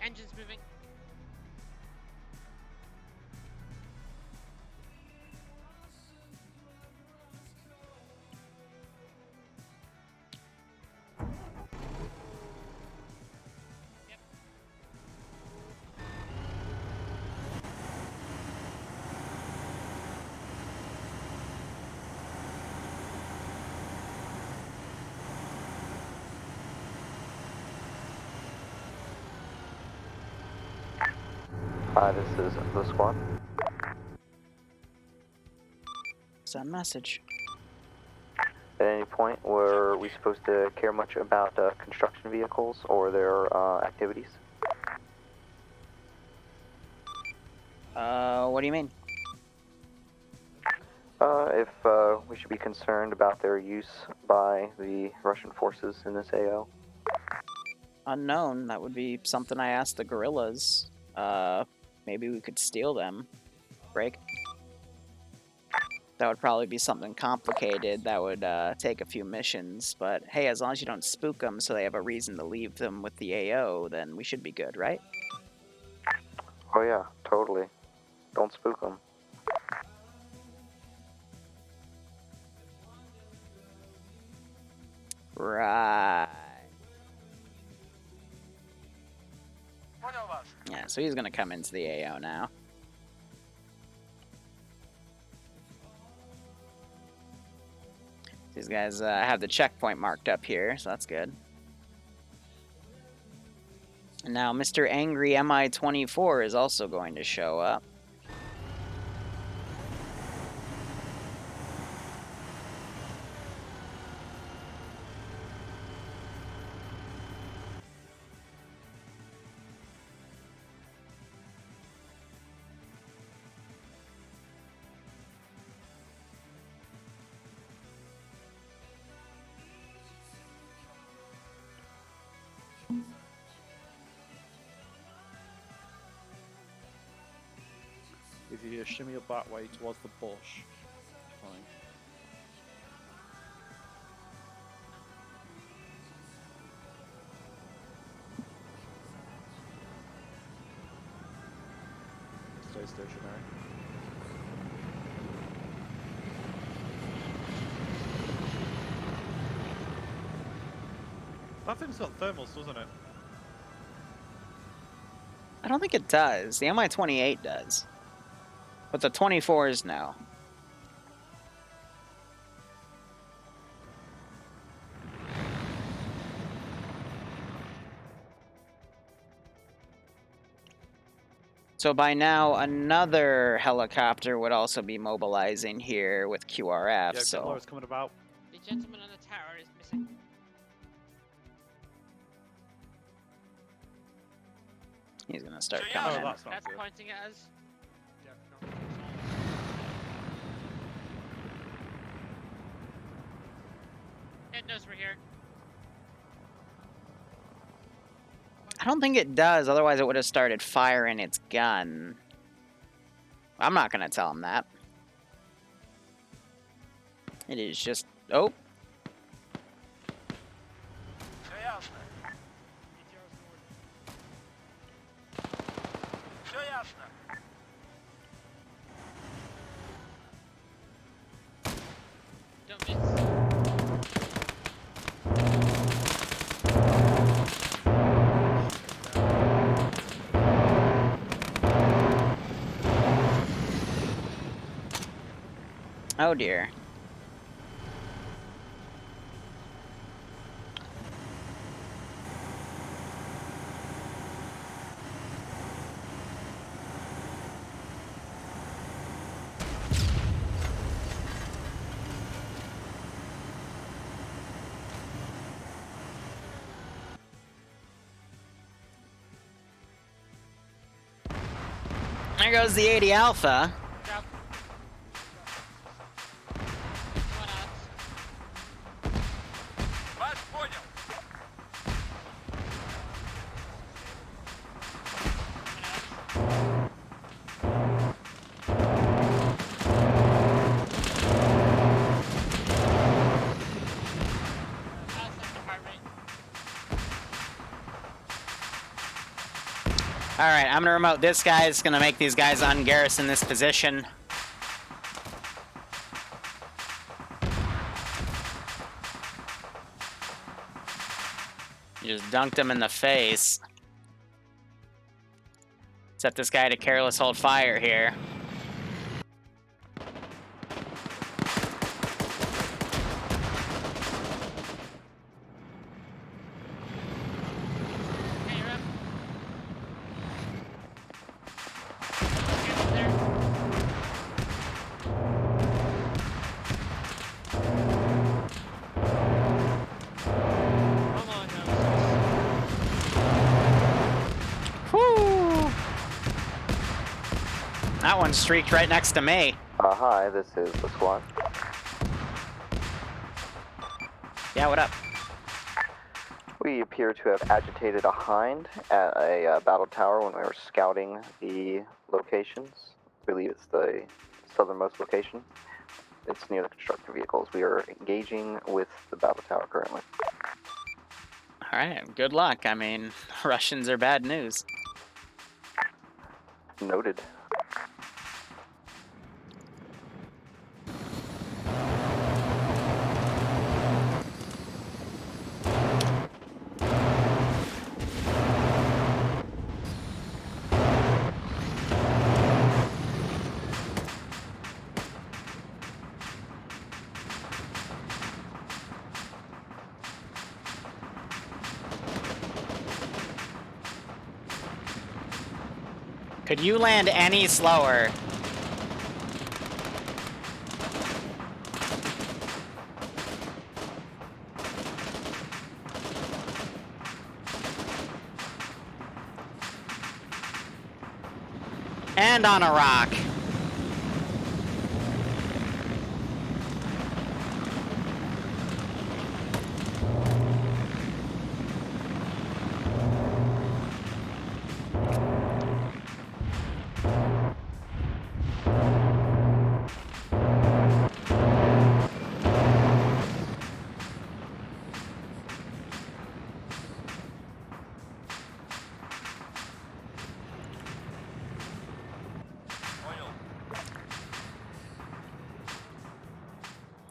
Engine's moving. Yep. Hi, this is the squad. Send message. At any point, were we supposed to care much about construction vehicles or their activities? What do you mean? If we should be concerned about their use by the Russian forces in this AO? Unknown. That would be something I asked the guerrillas. Maybe we could steal them. Break. That would probably be something complicated. That would take a few missions. But hey, as long as you don't spook them so they have a reason to leave them with the AO, then we should be good, right? Oh yeah, totally. Don't spook them. Right. Yeah, so he's gonna come into the AO now. These guys have the checkpoint marked up here, so that's good. And now Mr. Angry MI-24 is also going to show up. If you shimmy up that way towards the bush, fine. Stay stationary. That thing's got thermals, doesn't it? I don't think it does. The MI-28 does. But the 24s no. So by now, another helicopter would also be mobilizing here with QRF, Yeah, so... is coming about. The gentleman on the tower is missing. He's gonna start So, yeah, coming in. that's not That's good. pointing at us. Yeah, no, it's all- It knows we're here. I don't think it does, otherwise it would have started firing its gun. I'm not gonna tell him that. It is just... Oh! Don't miss. Oh dear. There goes the 80 Alpha. Drop. One out. Alright, I'm gonna remote this guy. It's gonna make these guys ungarrison this position. You just dunked him in the face. Set this guy to careless hold fire here. Okay, you're up. Get up there. Come on now. Whoo! That one streaked right next to me. Hi, this is the squad. Yeah, what up? We appear to have agitated a hind at a battle tower when we were scouting the locations. I believe it's the southernmost location. It's near the construction vehicles. We are engaging with the battle tower currently. Alright, good luck. I mean, Russians are bad news. Noted. Could you land any slower? And on a rock.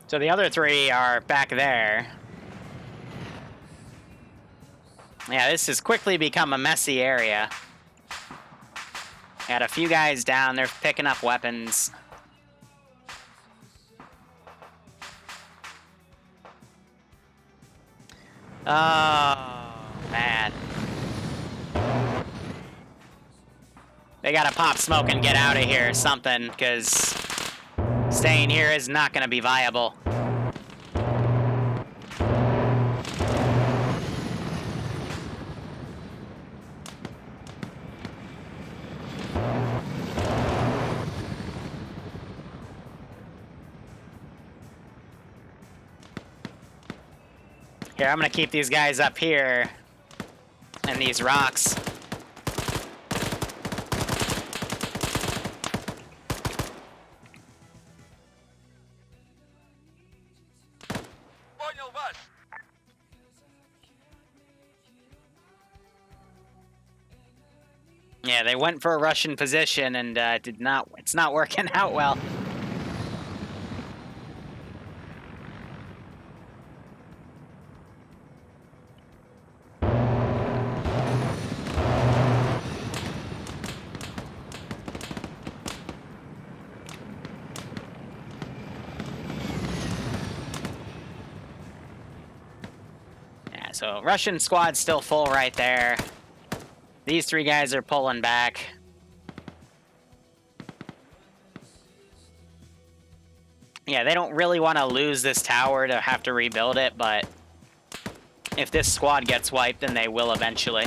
So the other three are back there. Yeah, this has quickly become a messy area. Got a few guys down, they're picking up weapons. Oh, man. They gotta pop smoke and get out of here or something, because staying here is not gonna be viable. Here, I'm gonna keep these guys up here. And these rocks. Yeah, they went for a Russian position and it's not working out well. Yeah, so Russian squad's still full right there. These three guys are pulling back. Yeah, they don't really want to lose this tower to have to rebuild it, but if this squad gets wiped, then they will eventually.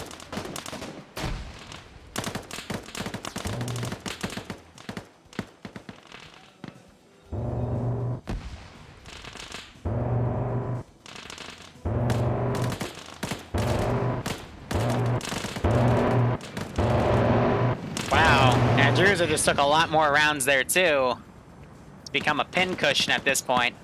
Zeus just took a lot more rounds there, too. It's become a pin cushion at this point.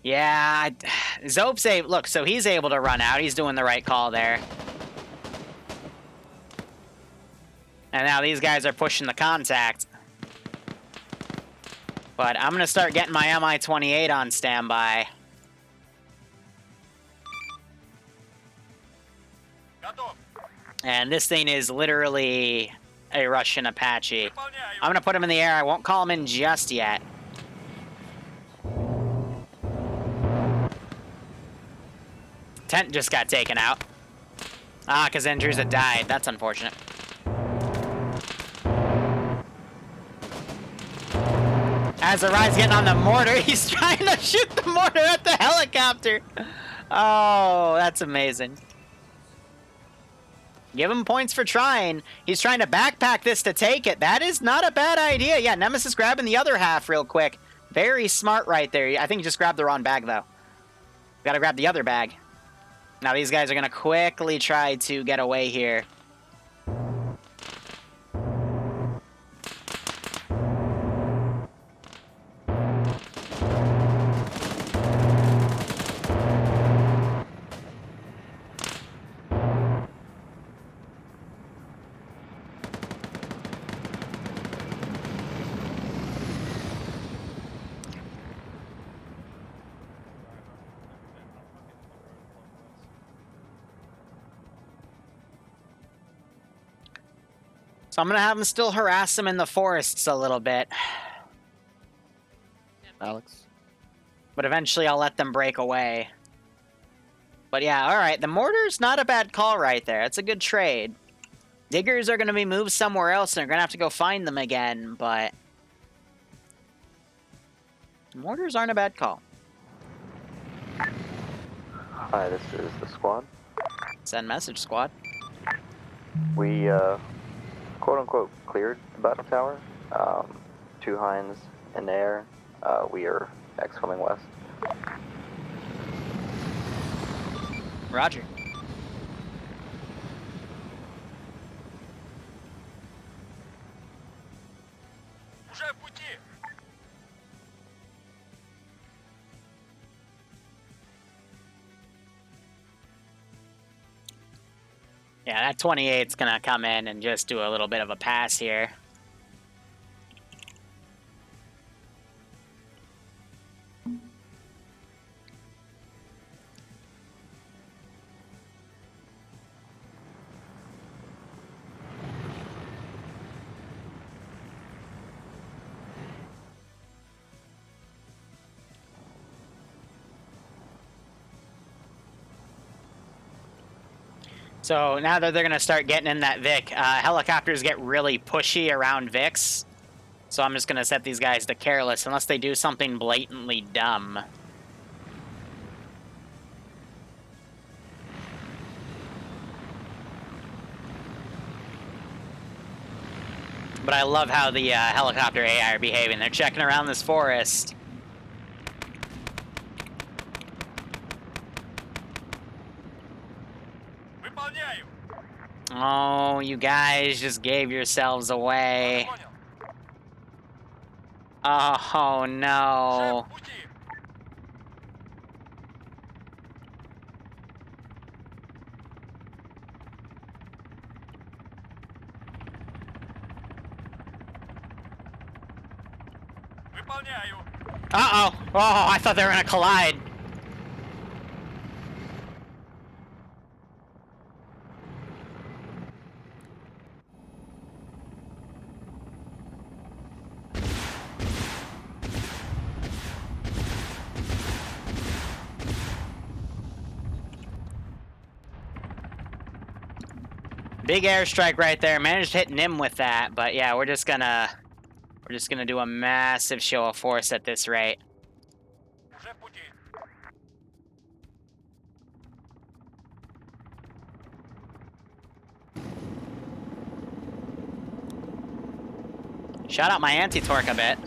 Yeah, Zope's able... Look, so he's able to run out. He's doing the right call there. And now these guys are pushing the contact. But I'm going to start getting my Mi-28 on standby. And this thing is literally a Russian Apache. I'm going to put him in the air. I won't call him in just yet. Tent just got taken out. Ah, because Andrews had died. That's unfortunate. Azariah's getting on the mortar. He's trying to shoot the mortar at the helicopter. Oh, that's amazing. Give him points for trying. He's trying to backpack this to take it. That is not a bad idea. Yeah, Nemesis grabbing the other half real quick. Very smart right there. I think he just grabbed the wrong bag, though. Gotta grab the other bag. Now these guys are gonna quickly try to get away here. So I'm going to have him still harass him in the forests a little bit. Alex. But eventually I'll let them break away. But yeah, alright. The mortar's not a bad call right there. It's a good trade. Diggers are going to be moved somewhere else and they're going to have to go find them again, but... mortars aren't a bad call. Hi, this is the squad. Send message, squad. We, quote-unquote cleared the battle tower. 2 Hinds in the air. We are X-coming west. Roger. Yeah, that 28's gonna come in and just do a little bit of a pass here. So now that they're going to start getting in that Vic, helicopters get really pushy around Vics. So I'm just going to set these guys to careless unless they do something blatantly dumb. But I love how the helicopter AI are behaving. They're checking around this forest. Oh, you guys just gave yourselves away. Oh, no. Uh-oh. Oh, I thought they were gonna collide. Big airstrike right there. Managed to hit Nim with that, but yeah, we're just gonna do a massive show of force at this rate. Shout out my anti-torque a bit.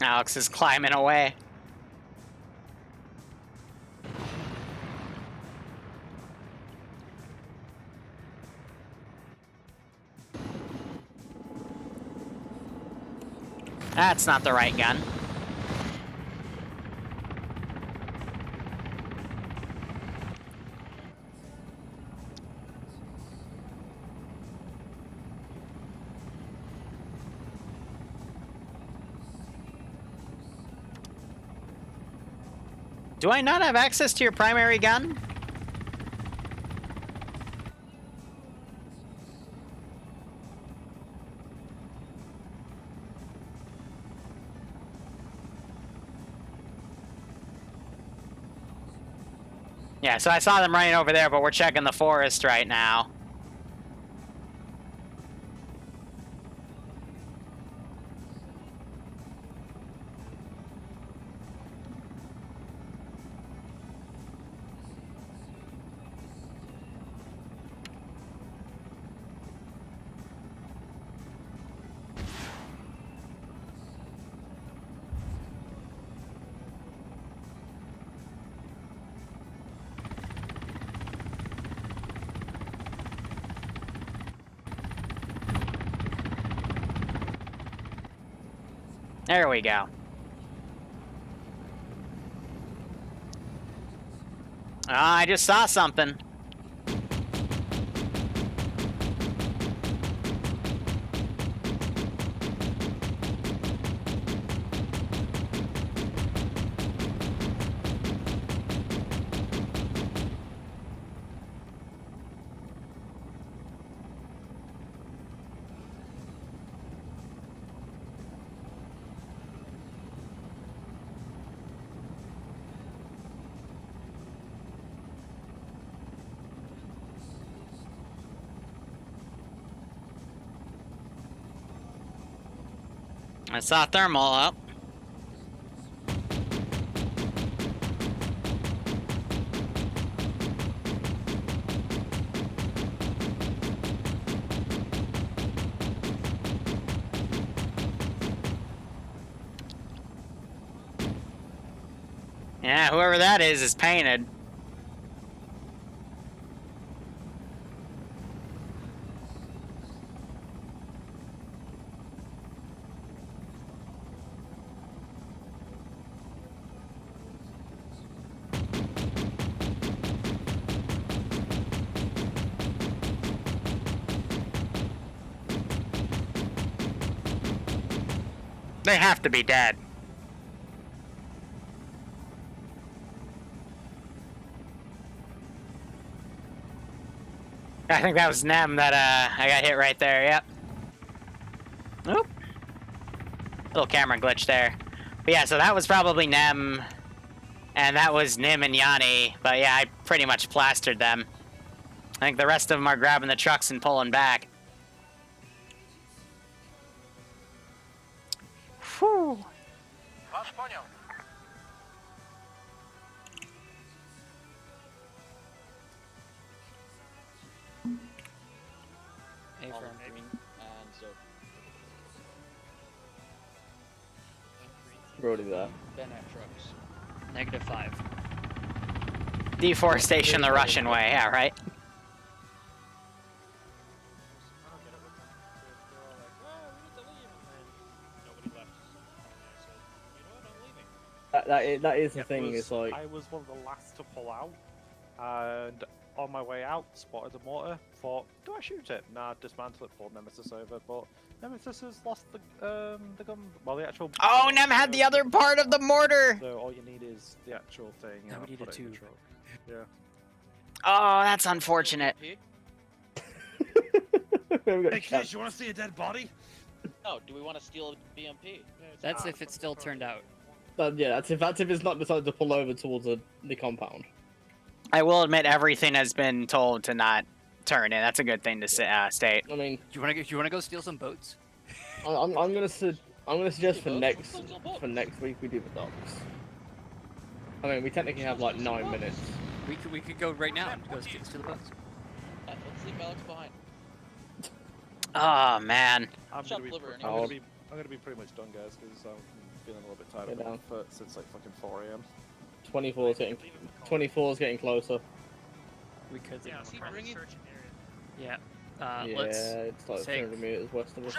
Alex is climbing away. That's not the right gun. Do I not have access to your primary gun? Yeah, so I saw them running over there, but we're checking the forest right now. There we go. I just saw something. I saw thermal up. Yeah, whoever that is painted. They have to be dead. I think that was Nem that I got hit right there, yep. Oop. Little camera glitch there. But yeah, so that was probably Nem. And that was Nim and Yanni. But yeah, I pretty much plastered them. I think the rest of them are grabbing the trucks and pulling back. Whew. A firm. And so. Brody that. Ben at trucks. -5. Deforestation the Russian way, yeah, right? That is the Yeah, thing. It's like I was one of the last to pull out, and on my way out, spotted a mortar. Thought, do I shoot it? Nah, dismantle it. Pulled Nemesis over, but Nemesis has lost the gun. Well, the actual. Oh, Nem had the other part of the mortar. So all you need is the actual thing. No, we need put a it in the 2. truck. Yeah. Oh, that's unfortunate. Hey kids, you want to see a dead body? No, do we want to steal a BMP? That's if it still turned out. yeah, that's if it's not decided to pull over towards the compound. I will admit everything has been told to not turn in. That's a good thing to state. I mean, Do you want to go steal some boats? I'm gonna suggest for next week we do the docks. I mean, we technically have like 9 minutes. We could go right now and go steal the boats. Let's leave Alex behind. Oh man. I'm Shop gonna be. liver I'm anyway. gonna be pretty much done, guys, because I'm feeling a little bit tired Get of my down. foot since like fucking 4 a.m. 24's getting closer. We could. Yeah, leave see, them bring it. Yeah. Yeah, Let's it's like take 300 meters west of us.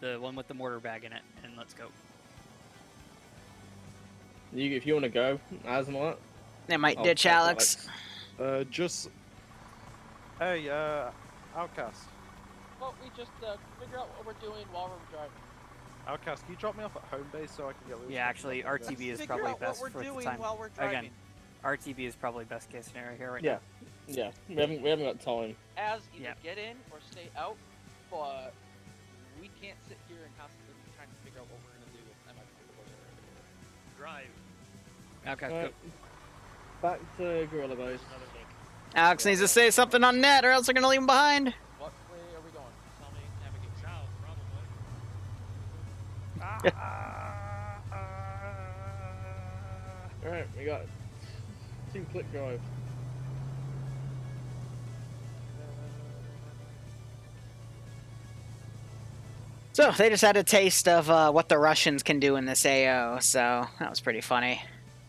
the one with the mortar bag in it, and let's go. If you want to go, Asmat. They might I'll ditch take Alex. Just. Hey, Outcast. Well, we just figure out what we're doing while we're driving. Outcast, can you drop me off at home base so I can get loose? Yeah, actually, RTB is Figure probably out best what for we're the doing time. while we're driving. Again, RTB is probably best case scenario here right Yeah, yeah. We haven't got time. As either Yeah. get in or stay out, but we can't sit here and constantly be trying to figure out what we're gonna do. I might Drive. now. Okay, Right, back to Gorilla Base. Alex needs to say something on net, or else they're gonna leave him behind. What way are we going? Tell me, navigate south, probably. Alright, we got 2-click drive. So they just had a taste of what the Russians can do in this AO, so that was pretty funny.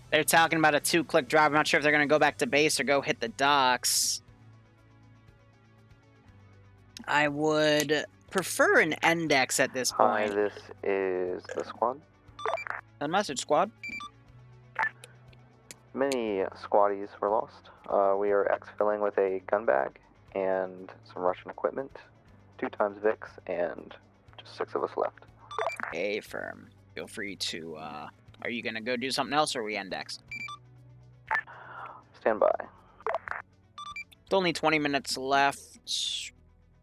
They're talking about a 2-click drive. I'm not sure if they're going to go back to base or go hit the docks. I would prefer an index at this Hi, point. this is the squad. The message squad. Many squaddies were lost. We are exfilling with a gun bag and some Russian equipment, 2 times VIX, and just 6 of us left. A firm. Feel free to, are you going to go do something else, or are we index? Stand by. Still only 20 minutes left.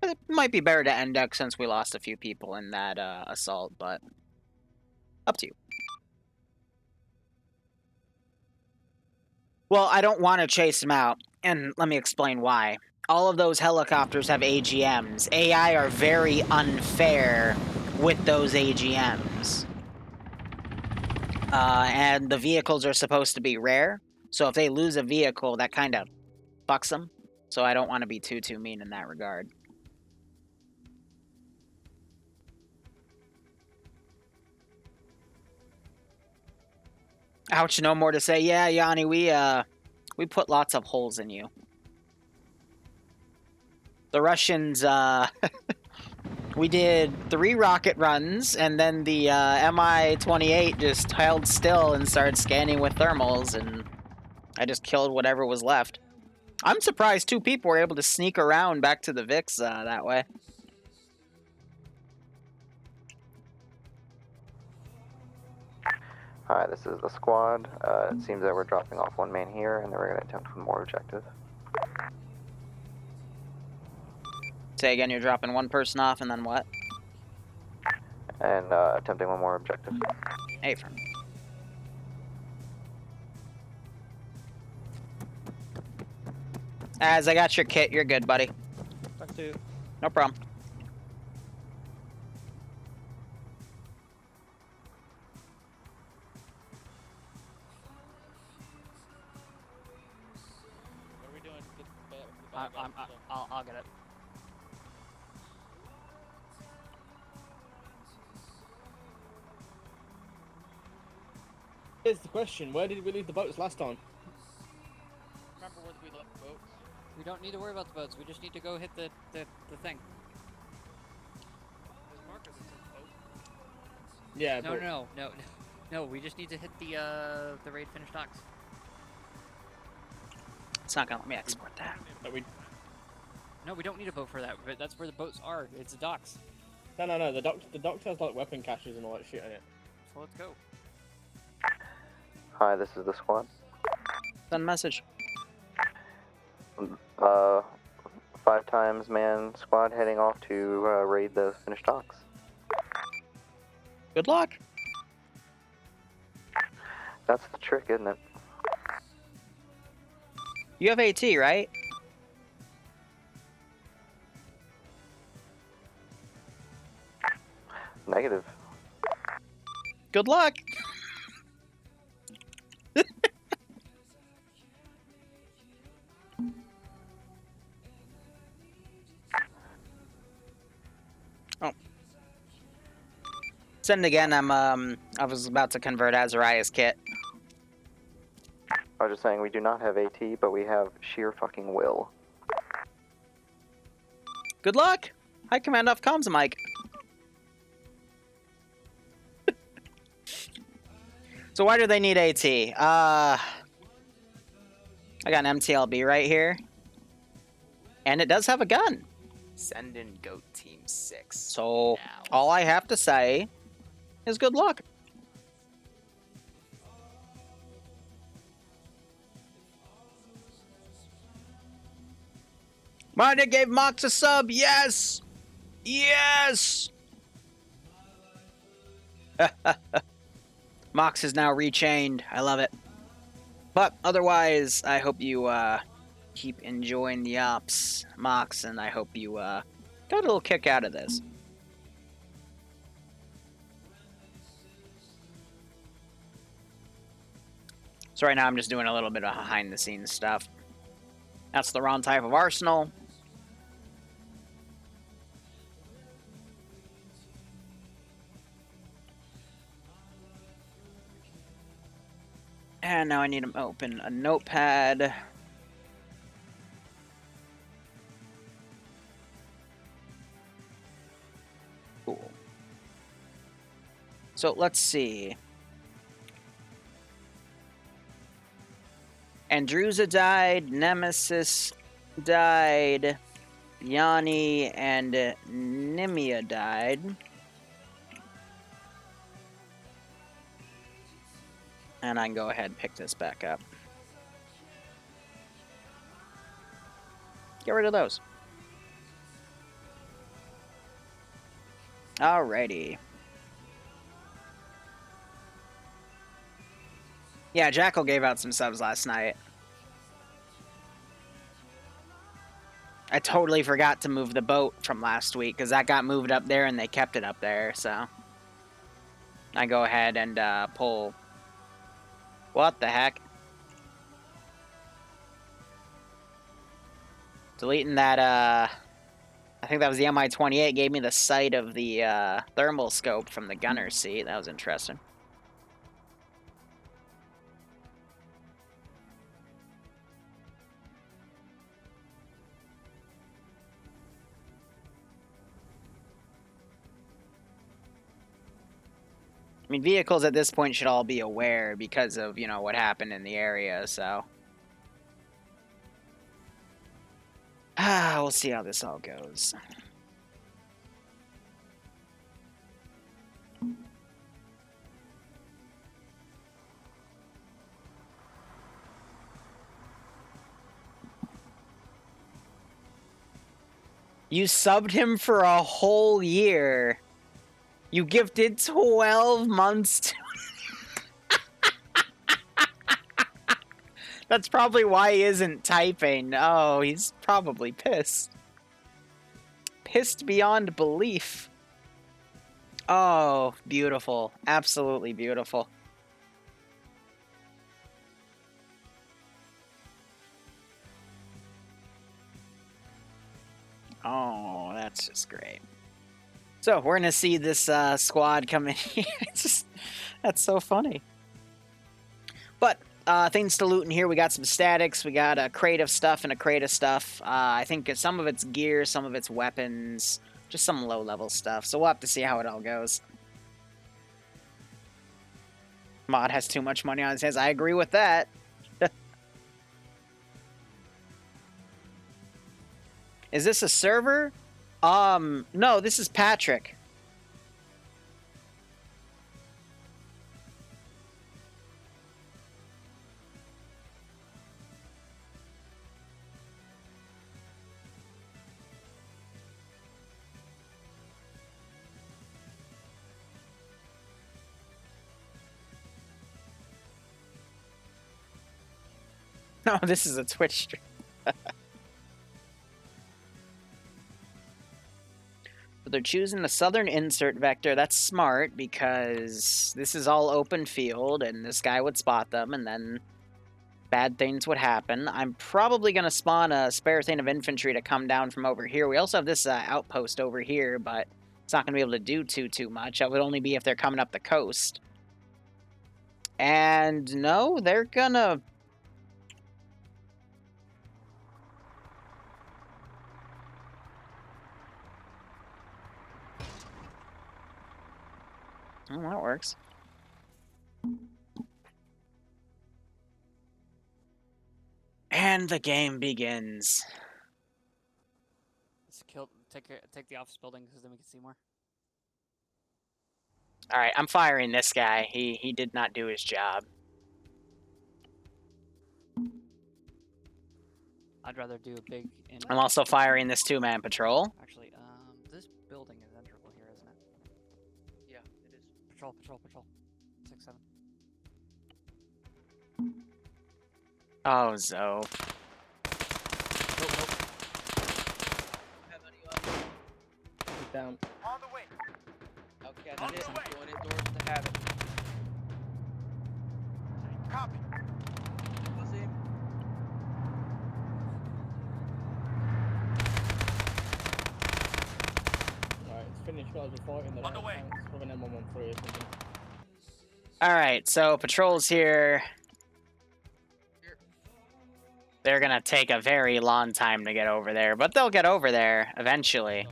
It might be better to index since we lost a few people in that assault, but up to you. Well, I don't want to chase them out, and let me explain why. All of those helicopters have AGMs. AI are very unfair with those AGMs. And the vehicles are supposed to be rare, so if they lose a vehicle, that kind of fucks them. So I don't want to be too mean in that regard. Ouch, no more to say. Yeah, Yanni, we put lots of holes in you. The Russians, we did 3 rocket runs, and then the Mi-28 just held still and started scanning with thermals, and I just killed whatever was left. I'm surprised 2 people were able to sneak around back to the VIX that way. Hi, this is the squad. It seems that we're dropping off one man here, and then we're going to attempt one more objective. Say again, you're dropping one person off, and then what? And attempting one more objective. Affirm. As I got your kit, you're good, buddy. Thank you. No problem. What are we doing? The bag I'll get it. Here's the question: where did we leave the boats last time? Remember where we left the boats? We don't need to worry about the boats. We just need to go hit the thing. There's markers that says boat. Yeah. No. We just need to hit the raid finish docks. It's not gonna let me export that. But we. No, we don't need a boat for that. But that's where the boats are. It's the docks. No. The dock has like weapon caches and all that shit in it. So let's go. Hi, this is the squad. Send message. 5 times man squad heading off to raid the finished docks. Good luck. That's the trick, isn't it? You have AT, right? Negative. Good luck. Oh. Send again. I was about to convert Azariah's kit. I was just saying we do not have AT, but we have sheer fucking will. Good luck. High command off comms, Mike. So why do they need AT? I got an MTLB right here. And it does have a gun. Send in Goat Team 6. So now. all I have to say is good luck. Marta gave Mox a sub. Yes. Yes. Mox is now rechained. I love it. But otherwise, I hope you keep enjoying the ops, Mox, and I hope you got a little kick out of this. So right now I'm just doing a little bit of behind the scenes stuff. That's the wrong type of arsenal. And now I need to open a notepad. Cool. So let's see. Andruza died, Nemesis died, Yanni and Nimia died. And I can go ahead and pick this back up. Get rid of those. Alrighty. Yeah, Jackal gave out some subs last night. I totally forgot to move the boat from last week because that got moved up there and they kept it up there, so I go ahead and pull. What the heck? Deleting that, I think that was the MI-28, gave me the sight of the thermal scope from the gunner's seat. That was interesting. I mean, vehicles at this point should all be aware because of, you know, what happened in the area, so. We'll see how this all goes. You subbed him for a whole year. You gifted 12 months to... That's probably why he isn't typing. Oh, he's probably pissed. Pissed beyond belief. Oh, beautiful. Absolutely beautiful. Oh, that's just great. So, we're going to see this squad come in here. It's just, that's so funny. But, things to loot in here. We got some statics. We got a crate of stuff and a crate of stuff. I think some of it's gear, some of it's weapons. Just some low-level stuff. So, we'll have to see how it all goes. Mod has too much money on his hands. I agree with that. Is this a server? No, this is Patrick. No, this is a Twitch stream. They're choosing the southern insert vector. That's smart because this is all open field and this guy would spot them and then bad things would happen. I'm probably going to spawn a spare thing of infantry to come down from over here. We also have this outpost over here, but it's not going to be able to do too much. That would only be if they're coming up the coast. And no, they're going to... Oh, that works. And the game begins. Let's take the office building because then we can see more. All right, I'm firing this guy. He did not do his job. I'd rather do a big... I'm also firing this two-man patrol. Actually, this building is enterable here, isn't it? Yeah, it is. Patrol. 6-7. Oh, Zoe. Down. On the way. Okay, that's it. I'm going indoors to have it. Copy. Was him. Alright, it's finished, guys. We're fighting the right tanks with an M113 or something. Alright, so patrol's here. They're gonna take a very long time to get over there, but they'll get over there eventually.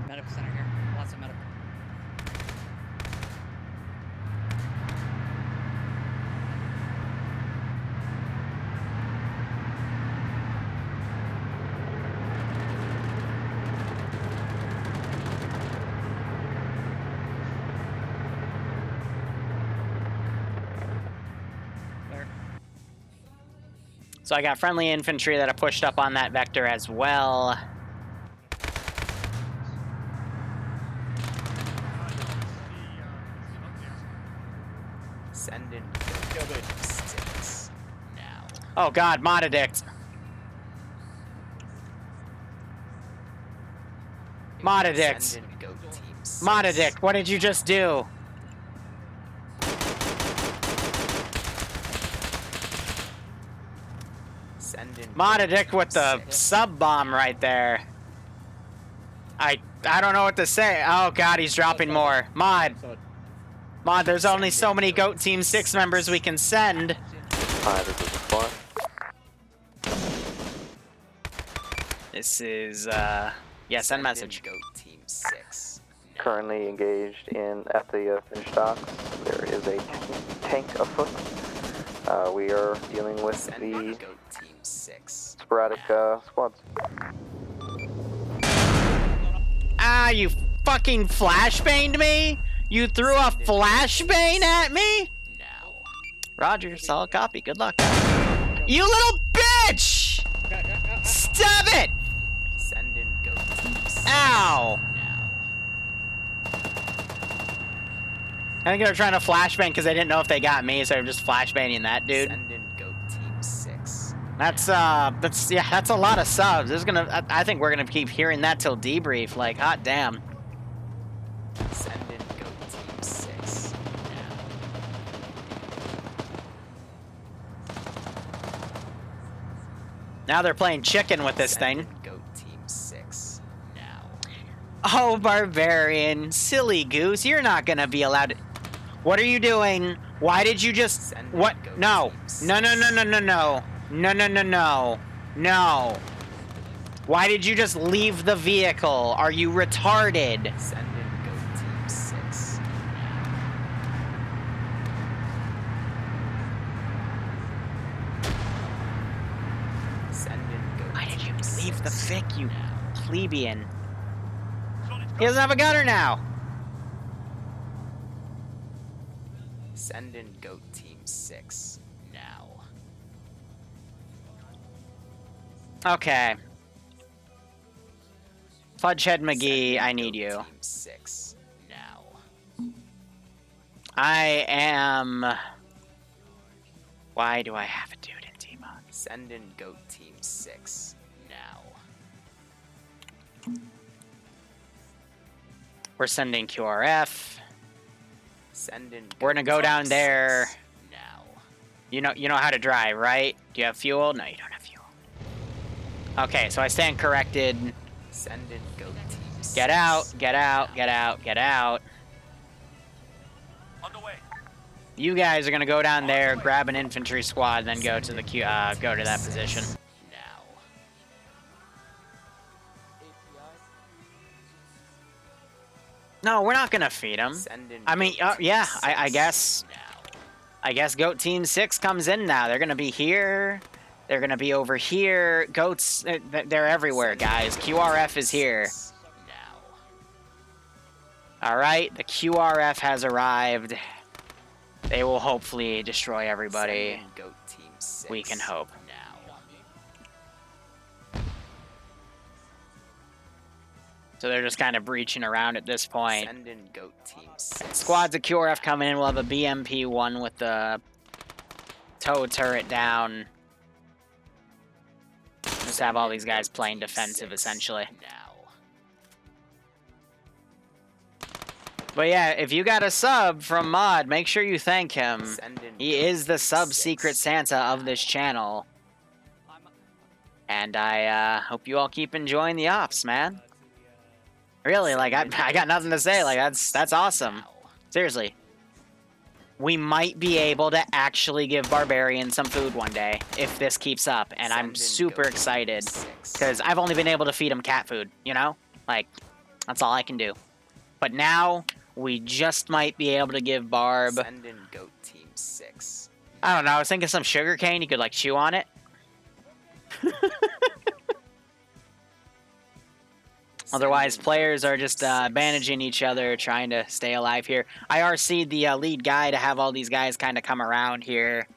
Medical center here. Lots of medical. So I got friendly infantry that have pushed up on that vector as well. Send in sticks now. Oh god, mod addict. Mod addict. Send in goat team 6. Mod addict, what did you just do? Send in Mod addict with the sub bomb right there. I don't know what to say. Oh god, he's dropping more. Mod, there's only so many Goat Team 6 members we can send. This is yeah, send message. Goat team 6. Currently engaged at the FInnish docks. There is a tank afoot. We are dealing with the Goat team 6. sporadic squads. Ah, you fucking flashbanged me? You threw a flashbang at me? Now. Roger, solid copy. Good luck. You little bitch! I think they're trying to flashbang because they didn't know if they got me, so they're just flashbanging that dude. Send in Goat Team 6. That's a lot of subs. This is gonna. I think we're gonna keep hearing that till debrief. Like, hot damn. Send in Goat Team 6. Now they're playing chicken with this thing. Send in Goat Team 6. Now. Oh, Barbarian, silly goose, you're not gonna be allowed to... What are you doing? Why did you just... Send What? in Goat No. Team 6. No, no, no, no, no, no. No, no, no, no. No. Why did you just leave the vehicle? Are you retarded? Send in Goat Team 6. Send in Goat Why did you Team leave the 6. fic, you plebeian? He doesn't have a gunner now. Send in Goat Team 6. Now. Okay. Fudgehead McGee, Send in I need Goat you. Team 6. Now. I am... Why do I have a dude in T-Mod? Send in Goat Team 6. Now. We're sending QRF. Send in We're gonna Goat go down Team there. 6. Now. You know how to drive, right? Do you have fuel? No, you don't have fuel. Okay, so I stand corrected. Send in Goat Team 6. Get out, get out, get out, get out. On the way. You guys are gonna go down there, grab an infantry squad, then go to the go to that position. Now. No, we're not gonna feed them. Send in I mean, Goat Team yeah, 6. I guess. Now. I guess Goat Team 6 comes in now. They're gonna be here. They're gonna be over here. Goats, they're everywhere, guys. QRF is here. Now. All right, the QRF has arrived. They will hopefully destroy everybody. Send in Goat Team 6. We can hope. Now. So they're just kind of breaching around at this point. Send in Goat Team 6. Squads of QRF coming in. We'll have a BMP-1 with the tow turret down. Just have all these guys playing defensive, essentially. Now. But yeah, if you got a sub from Mod, make sure you thank him. Send in He Goat is the Team sub-secret 6. Santa of this channel. And I hope you all keep enjoying the ops, man. Really, like, I got nothing to say. Like, that's awesome. Now. Seriously. We might be able to actually give Barbarian some food one day, if this keeps up. And I'm Send in super Goat Team excited. 6. Because I've only been able to feed him cat food, you know? Like, that's all I can do. But now, we just might be able to give Barb... Send in Goat Team 6. I don't know, I was thinking some sugar cane, you could, like, chew on it. Otherwise, players are just bandaging each other, trying to stay alive here. I RC'd the lead guy to have all these guys kind of come around here.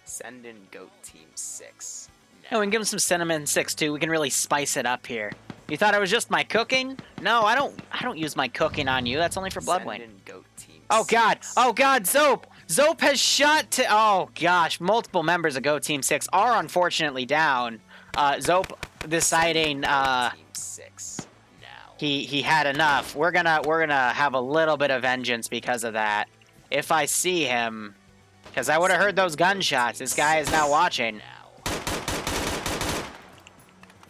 Send in Goat Team 6. Oh, we can give him some cinnamon 6 too. We can really spice it up here. You thought it was just my cooking? No, I don't use my cooking on you. That's only for Bloodwing. Send in Goat Team Oh god! 6. Oh god, Zope! Zope has shot to... Oh gosh, multiple members of Go Team 6 are unfortunately down. Zope deciding Goat Team 6. Now. he had enough. We're gonna have a little bit of vengeance because of that. If I see him, because I would have heard those gunshots. This guy is now watching. Now.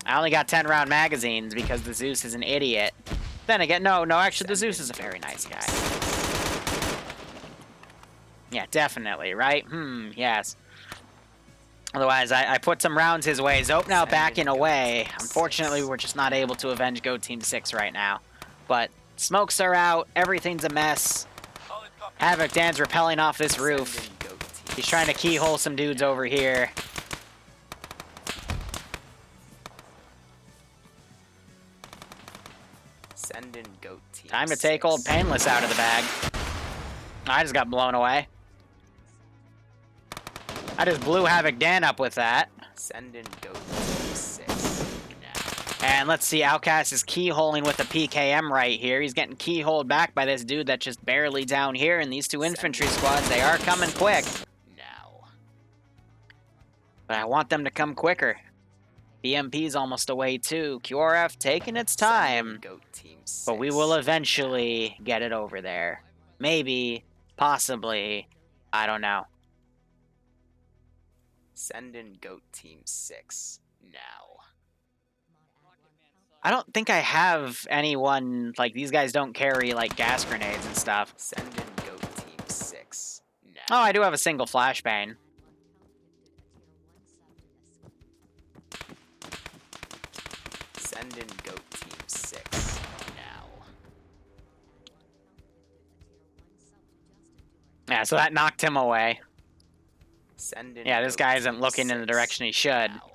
I only got 10-round magazines because the Zeus is an idiot. Then again, no, actually the Zeus is a very nice guy. Yeah, definitely, right? Yes. Otherwise, I put some rounds his way. Zope now backing away. Unfortunately, we're just not able to avenge Go Team 6 right now. But smokes are out. Everything's a mess. Havoc Dan's rappelling off this roof. He's trying to keyhole some dudes over here. Send in Goat Team Time to take 6. old Painless out of the bag. I just got blown away. I just blew Havoc Dan up with that. Send in Goat Team 6. Now. And let's see, Outcast is keyholing with a PKM right here. He's getting keyholed back by this dude that's just barely down here. And these two infantry squads, they are coming quick. Now. But I want them to come quicker. BMP's almost away too. QRF taking its time. Goat Team 6. But we will eventually get it over there. Maybe, possibly, I don't know. Send in Goat Team 6 now. I don't think I have anyone, like, these guys don't carry, like, gas grenades and stuff. Send in Goat Team 6 now. Oh, I do have a single flashbang. Send in Goat Team 6 now. Yeah, so that knocked him away. Send in Yeah, this Goat guy Team isn't looking in the 6 direction he should. now.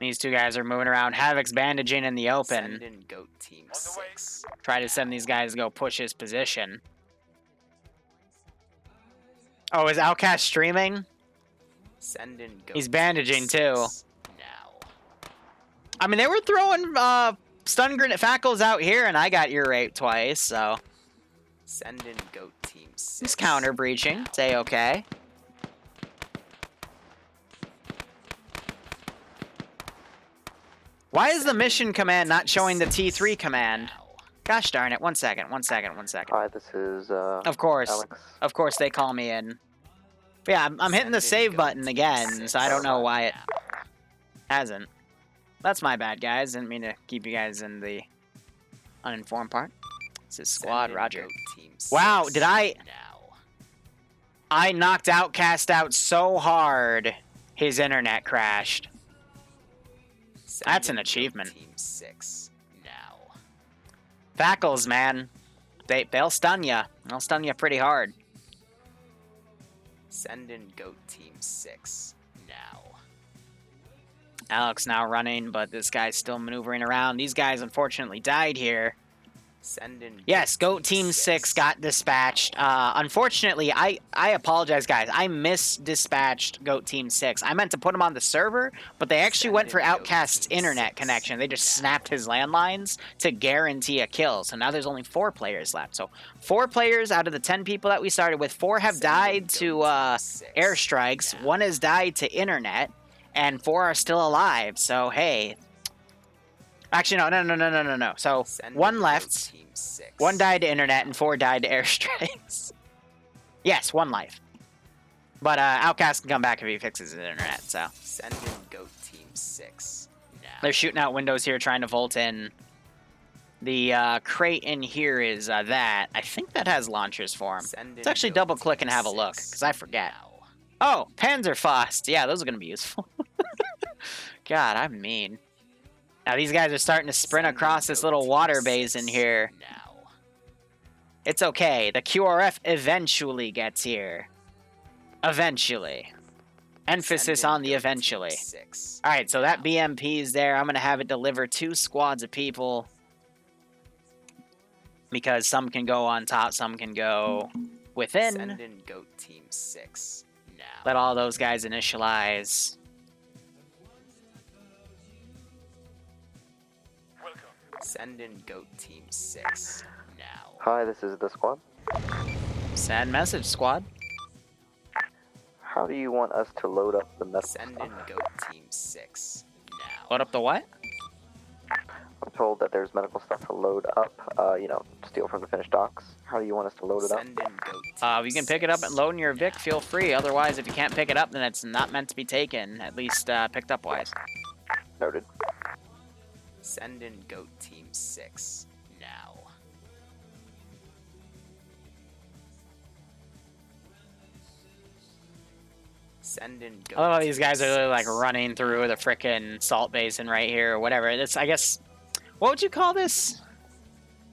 These two guys are moving around. Havoc's bandaging in the open. Send in Goat Team 6. Try to send these guys to go push his position. Oh, is Outcast streaming? Send in Goat He's bandaging Team too. 6 now. I mean, they were throwing stun grenade fackles out here, and I got ear raped twice, so... Send in Goat Team 6. He's counter breaching. Say okay. Why is the mission command not showing the T3 command? Gosh darn it. One second. Hi, this is Of course. Alex. Of course they call me in. But yeah, I'm hitting the save button again, so I don't know why it hasn't. That's my bad, guys. Didn't mean to keep you guys in the uninformed part. This is squad, Send in roger. Goat Team Wow, 6 did I... now. I knocked Outcast out so hard, his internet crashed. Send That's in an Goat achievement. Team 6 now. Fackles, man. They'll stun ya. They'll stun ya pretty hard. Send in Goat Team 6 now. Alex now running, but this guy's still maneuvering around. These guys unfortunately died here. Send in Yes, Goat Team 6 got dispatched. Unfortunately, I apologize, guys. I misdispatched Goat Team 6. I meant to put him on the server, but they actually Send went for in Goat Outcast's Team internet 6 connection. They just now. snapped his landlines to guarantee a kill. So now there's only 4 players left. So 4 players out of the 10 people that we started with, 4 have Send in died Goat to Team 6 airstrikes, now. 1 has died to internet, and 4 are still alive. So hey. Actually, no. So Send 1 in left. Goat Team 6 1 died to internet and 4 died to airstrikes. Yes, 1 life. But Outcast can come back if he fixes his internet, so. Send in Goat Team 6 now. They're shooting out windows here, trying to volt in. The crate in here is that. I think that has launchers for him. Send Let's in actually Goat double click Team and have a look, 6 because I forget. now. Oh, Panzerfaust. Yeah, those are going to be useful. God, I'm mean. Now these guys are starting to sprint Send in across this Goat little Team water 6 basin here. now. It's okay. The QRF eventually gets here. Eventually. Emphasis Send in on the Goat eventually. Team 6 Alright, so that now. BMP is there. I'm going to have it deliver 2 squads of people. Because some can go on top, some can go within. Send in Goat Team 6 now. Let all those guys initialize. Send in Goat Team 6 now. Hi, this is the squad. Send message, squad. How do you want us to load up the message? Send in Goat Team 6 now. Load up the what? I'm told that there's medical stuff to load up, steal from the finished docks. How do you want us to load it up? Send in Goat Team If you can pick it up and 6 load in your Vic, now. feel free. Otherwise, if you can't pick it up, then it's not meant to be taken. At least picked up wise. Noted. Send in Goat Team 6 now. Send in Goat I love how these Team guys are literally, like 6 running through the frickin' salt basin right here or whatever. It's, I guess, what would you call this?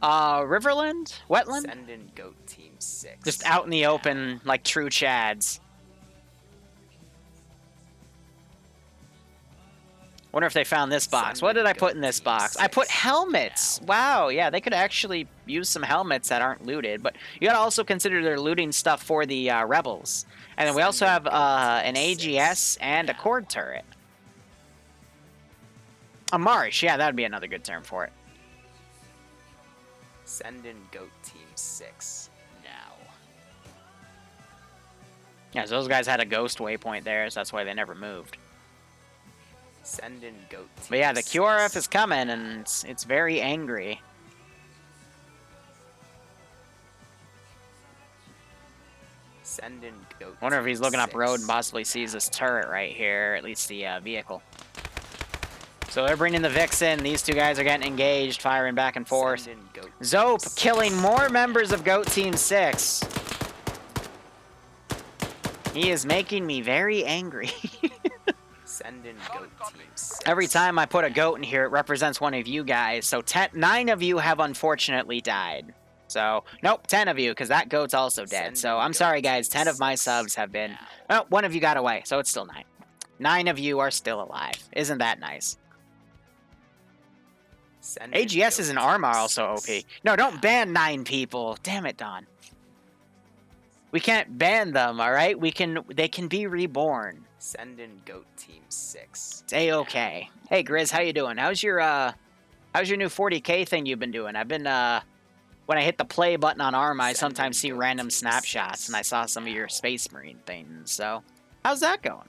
Riverland? Wetland? Send in Goat Team 6. Just out in the now. open, like true Chads. Wonder if they found this box. What did I put in this box? I put helmets. Wow, yeah, they could actually use some helmets that aren't looted. But you gotta also consider they're looting stuff for the rebels. And then we also have an AGS and a cord turret. A marsh, yeah, that'd be another good term for it. Send in Goat Team 6 now. Yeah, so those guys had a ghost waypoint there, so that's why they never moved. Send in Goat Team But yeah, the 6 QRF is coming, and it's very angry. Send in Goat Wonder if Team he's looking up 6 road and possibly sees this turret right here, at least the vehicle. So they're bringing the Vix in. These two guys are getting engaged, firing back and forth. Send in Goat Zope Team killing 6 more members of Goat Team 6. He is making me very angry. Send in Goat Team 6. Every time I put a goat in here, it represents one of you guys. So 9 of you have unfortunately died. So, nope, 10 of you, because that goat's also dead. So I'm sorry, guys. 10 of my subs have been... Well, one of you got away, so it's still 9. 9 of you are still alive. Isn't that nice? Send in AGS is Goat an armor Team also 6. OP. No, don't ban 9 people. Damn it, Don. We can't ban them, all right? They can be reborn. Send in Goat Team 6. It's A-okay. Hey, Grizz, how you doing? How's your new 40K thing you've been doing? I've been, when I hit the play button on ARM, I sometimes see random snapshots, and I saw some of your Space Marine things, so... How's that going?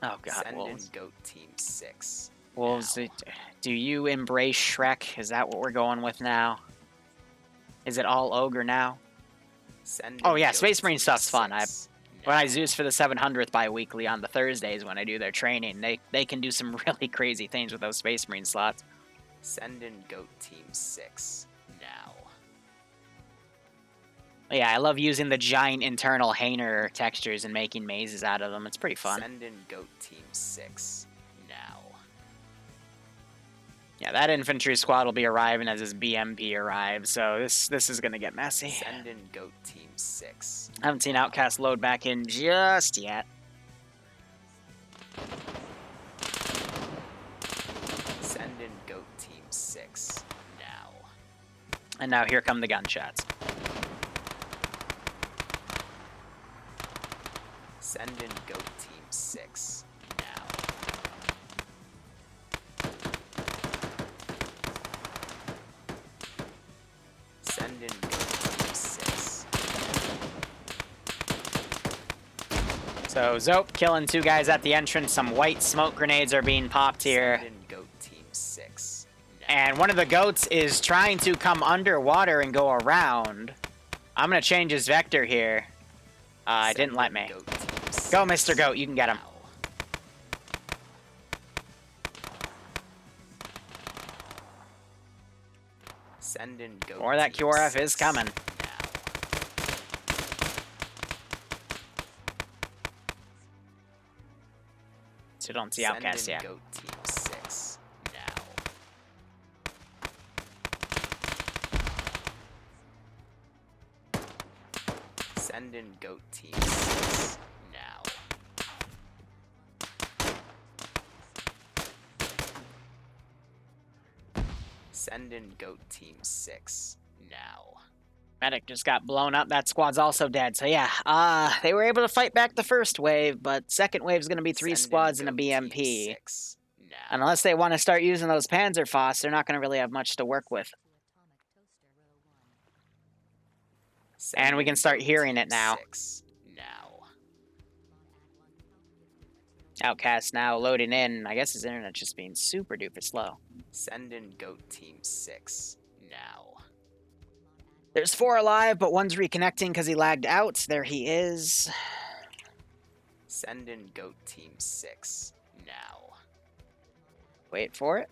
Oh, God, Send Wolves. in Goat Team 6. Wolves, now. do you embrace Shrek? Is that what we're going with now? Is it all ogre now? Send Oh in yeah, Goat Space Marine Team stuff's fun. 6 When I now. Zeus for the 700th bi-weekly on the Thursdays when I do their training, they can do some really crazy things with those Space Marine slots. Send in Goat Team 6 now. Yeah, I love using the giant internal Hainer textures and making mazes out of them. It's pretty fun. Send in Goat Team 6 now. Yeah, that infantry squad will be arriving as his BMP arrives, so this is gonna get messy. Send in Goat Team 6. I haven't seen Outcast load back in just yet. Send in Goat Team 6 now. And now here come the gunshots. Send in Goat Team 6 now. Send in Goat Team 6. So Zope killing 2 guys at the entrance. Some white smoke grenades are being popped here. Send in Goat Team 6 now. And one of the goats is trying to come underwater and go around. I'm gonna change his vector here. It didn't let me. Goat Team 6 Go, Mr. Goat, you can get him. now. Send in Goat Or that Team QRF 6 is coming. now. So don't see Send Outcast in yet. Goat Team 6 now. Send in Goat Team 6 now. Send in Goat Team 6 now. Medic just got blown up. That squad's also dead. So yeah, they were able to fight back the first wave, but second wave's going to be 3 Send in squads and a Goat Team BMP. 6 now. And unless they want to start using those Panzerfaust, they're not going to really have much to work with. Send And we in can start Goat hearing Team it now. 6 now. Outcast now loading in. I guess his internet's just being super duper slow. Send in Goat Team 6 now. There's 4 alive, but one's reconnecting because he lagged out. There he is. Send in Goat Team 6 now. Wait for it.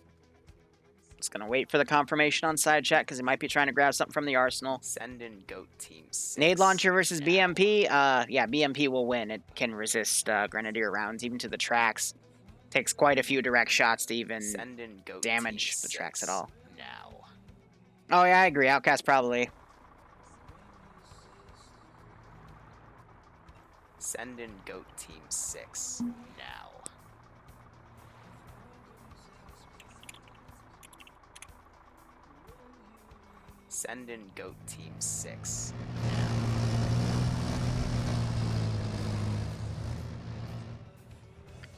Just gonna wait for the confirmation on side chat because he might be trying to grab something from the arsenal. Send in Goat Team 6. Nade launcher versus now. BMP. Yeah, BMP will win. It can resist Grenadier rounds, even to the tracks. Takes quite a few direct shots to even Send in Goat damage Team the tracks 6 at all. now. Oh yeah, I agree. Outcast probably. Send in Goat Team 6 now. Send in Goat Team 6 now.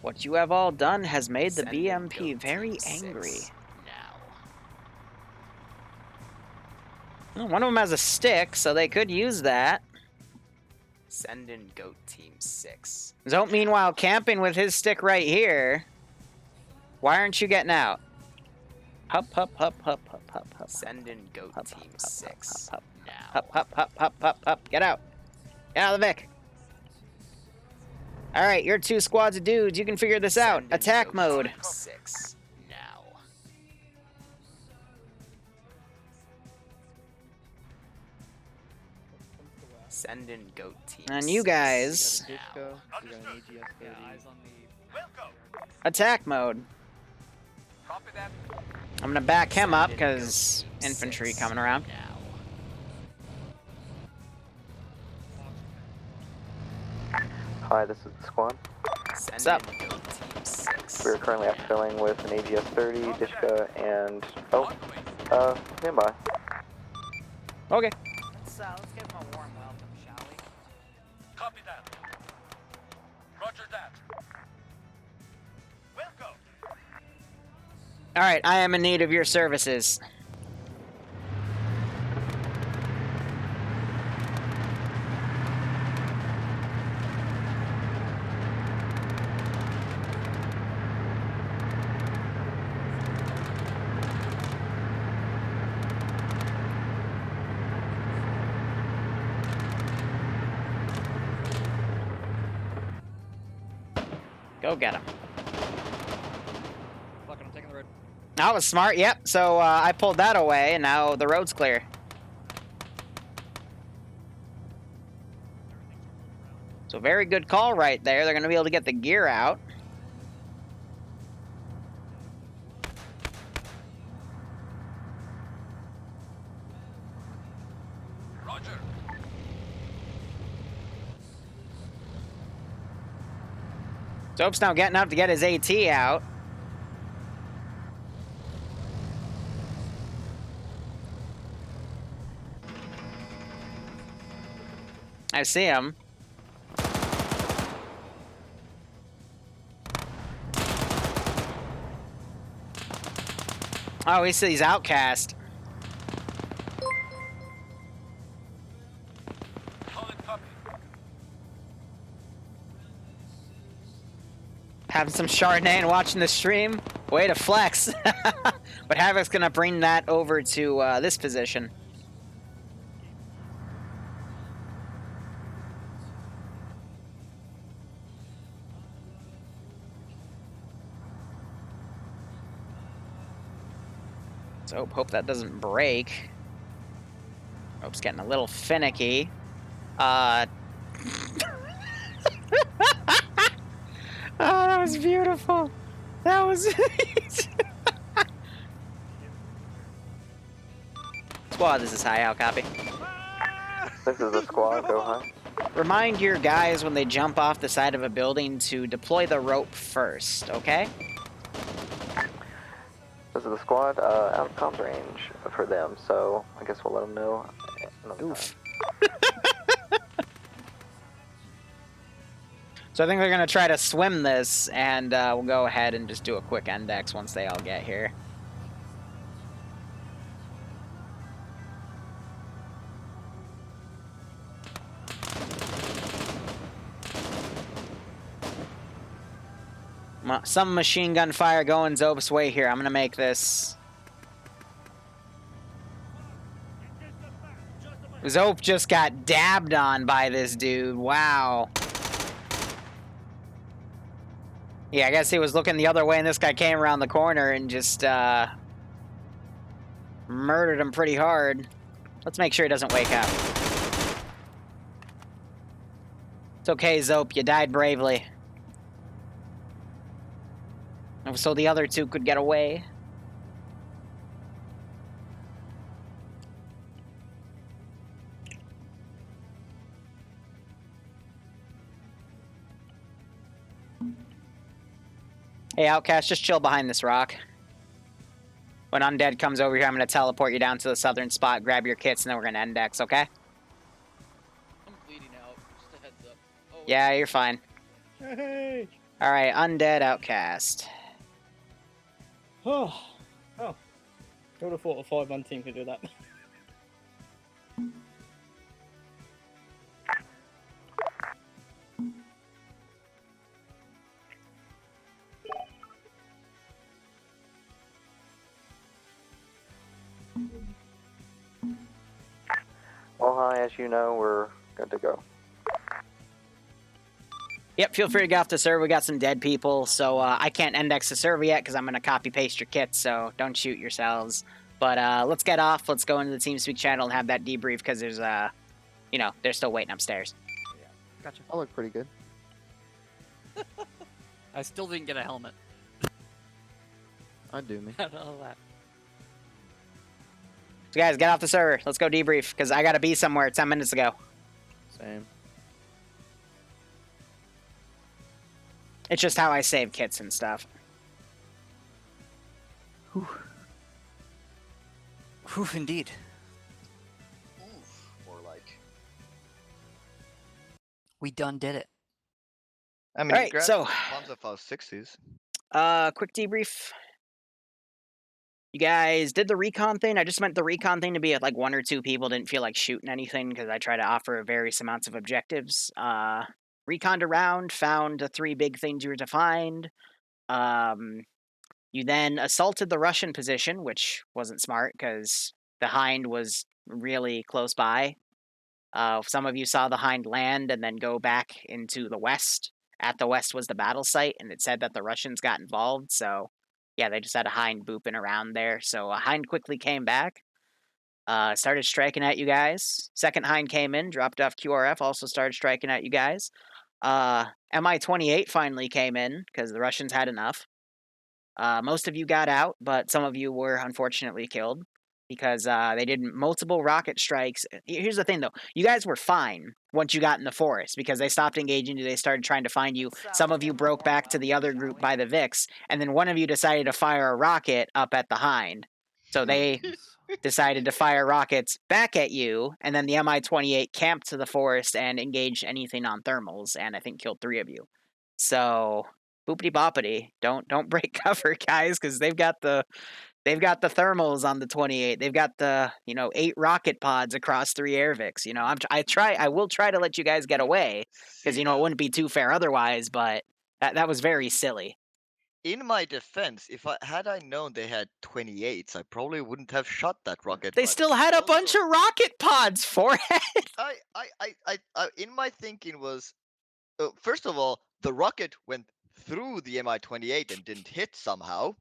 What you have all done has made the Send in BMP Goat very Team 6 angry. now. Well, one of them has a stick, so they could use that. Send in Goat Team 6. Zope, meanwhile, camping with his stick right here. Why aren't you getting out? Hup, hup, hup, hup, hup, hup, hup. Send in Goat Hup, Team hup, hup, 6 hup, now. Hup, hup, hup, hup, hup, hup. Get out. Get out of the Vic. All right, you're 2 squads of dudes. You can figure this out. Send in Attack Goat mode. Team 6 now. Send in Goat Team And you 6 guys, We now. got an AGS 30. eyes on the. attack mode. I'm gonna back him up Send in Goat because Team infantry 6 coming around. now. Hi, this is the squad. Send What's up? in Goat Team 6 We're currently now. outfilling with an AGS 30, Dishka, and standby. Okay. Let's give him a warm welcome, shall we? Copy that. Roger that. We'll go. All right, I am in need of your services. Go get him. Fuck it, I'm taking the road. That was smart. Yep. So I pulled that away, and now the road's clear. So very good call right there. They're going to be able to get the gear out. Roger. Soap's now getting up to get his AT out. I see him. Oh, he's outcast. Solid copy. Having some Chardonnay and watching the stream. Way to flex. But Havoc's gonna bring that over to this position. So hope that doesn't break. Hope's getting a little finicky. Oh, that was beautiful. That was. Squad, this is high out. Copy. This is the squad, go high. Remind your guys when they jump off the side of a building to deploy the rope first, okay? This is the squad, out of comms range for them, so I guess we'll let them know. Oof. So I think they're going to try to swim this, and we'll go ahead and just do a quick index once they all get here. Some machine gun fire going Zope's way here. I'm going to make this. Zope just got dabbed on by this dude. Wow. Yeah, I guess he was looking the other way, and this guy came around the corner and just murdered him pretty hard. Let's make sure he doesn't wake up. It's okay, Zope. You died bravely. So the other two could get away. Hey, Outcast, just chill behind this rock. When Undead comes over here, I'm going to teleport you down to the southern spot, grab your kits, and then we're going to index, okay? I'm bleeding out. Just a heads up. Oh, wait. Yeah, you're fine. Hey. All right, Undead Outcast. Oh. Oh. I would have thought a 5-man team could do that. Well, hi, as you know, we're good to go. Yep, feel free to get off the server. We got some dead people, so I can't index the server yet because I'm going to copy-paste your kits, so don't shoot yourselves. But let's get off. Let's go into the TeamSpeak channel and have that debrief because there's, you know, they're still waiting upstairs. Yeah, gotcha. I look pretty good. I still didn't get a helmet. I do, me. Out of all that. So guys, get off the server. Let's go debrief because I got to be somewhere 10 minutes ago. Same. It's just how I save kits and stuff. Whew, indeed. Oof, more like. We done did it. I mean, Alright, so bombs of our 60s. quick debrief. You guys did the recon thing. I just meant the recon thing to be at like 1 or 2 people. Didn't feel like shooting anything because I try to offer various amounts of objectives. Reconned around, found the 3 big things you were to find. You then assaulted the Russian position, which wasn't smart because the Hind was really close by. Some of you saw the Hind land and then go back into the west. At the west was the battle site, and it said that the Russians got involved, so yeah, they just had a Hind booping around there. So a Hind quickly came back, started striking at you guys. Second Hind came in, dropped off QRF, also started striking at you guys. MI-28 finally came in because the Russians had enough. Most of you got out, but some of you were unfortunately killed because they did multiple rocket strikes. Here's the thing, though. You guys were fine once you got in the forest because they stopped engaging you. They started trying to find you. Some of you broke back to the other group by the Vix, and then one of you decided to fire a rocket up at the Hind. So they decided to fire rockets back at you, and then the MI-28 camped to the forest and engaged anything on thermals, and I think killed 3 of you. So boopity boppity, don't break cover, guys, because they've got the thermals on the 28. They've got the 8 rocket pods across 3 airvics. I will try to let you guys get away because it wouldn't be too fair otherwise. But that was very silly. In my defense, had I known they had 28s, I probably wouldn't have shot that rocket. They still had a bunch of rocket pods for it. In my thinking was, first of all, the rocket went through the MI-28 and didn't hit somehow.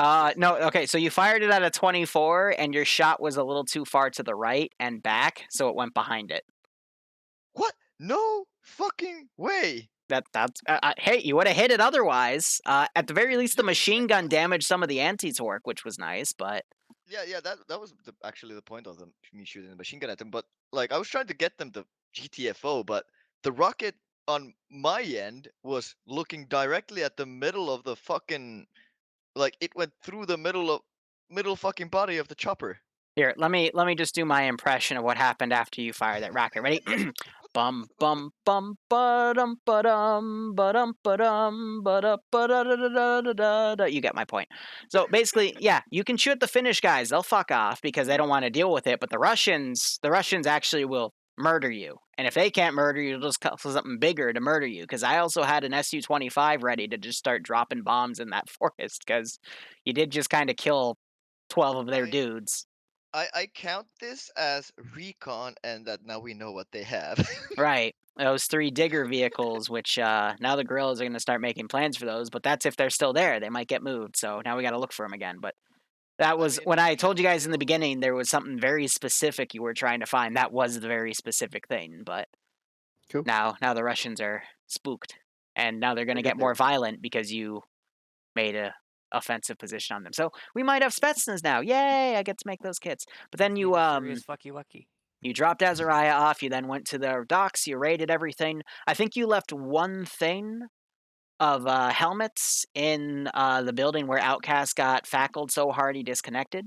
No, okay, so you fired it at a 24, and your shot was a little too far to the right and back, so it went behind it. What? No fucking way! That's hey, you would have hit it otherwise. At the very least, the machine gun damaged some of the anti-torque, which was nice, but... Yeah, that was actually the point of me shooting the machine gun at them, but, like, I was trying to get them to GTFO, but the rocket on my end was looking directly at the middle of the fucking... Like, it went through the middle fucking body of the chopper. Here, let me just do my impression of what happened after you fired that rocket. Ready? Bum bum bum ba-dum ba-dum ba-dum ba-dum ba-da ba-da-da-da-da-da-da. You get my point. So basically, yeah, you can shoot the Finnish guys. They'll fuck off because they don't want to deal with it. But the Russians actually will murder you. And if they can't murder you, they'll just call for something bigger to murder you. Because I also had an Su-25 ready to just start dropping bombs in that forest. Because you did just kind of kill 12 of their dudes. I count this as recon, and that now we know what they have. Right. Those 3 digger vehicles, which now the guerrillas are going to start making plans for those, but that's if they're still there. They might get moved, so now we got to look for them again. But that was, when I told you guys in the beginning, there was something very specific you were trying to find. That was the very specific thing, but cool. Now the Russians are spooked, and now they're going to get more violent because you made a offensive position on them. So we might have Spetsnaz now. Yay! I get to make those kits. But then you Fucky wucky. You dropped Azariah off. You then went to the docks. You raided everything. I think you left one thing of helmets in the building where Outcast got fackled so hard he disconnected.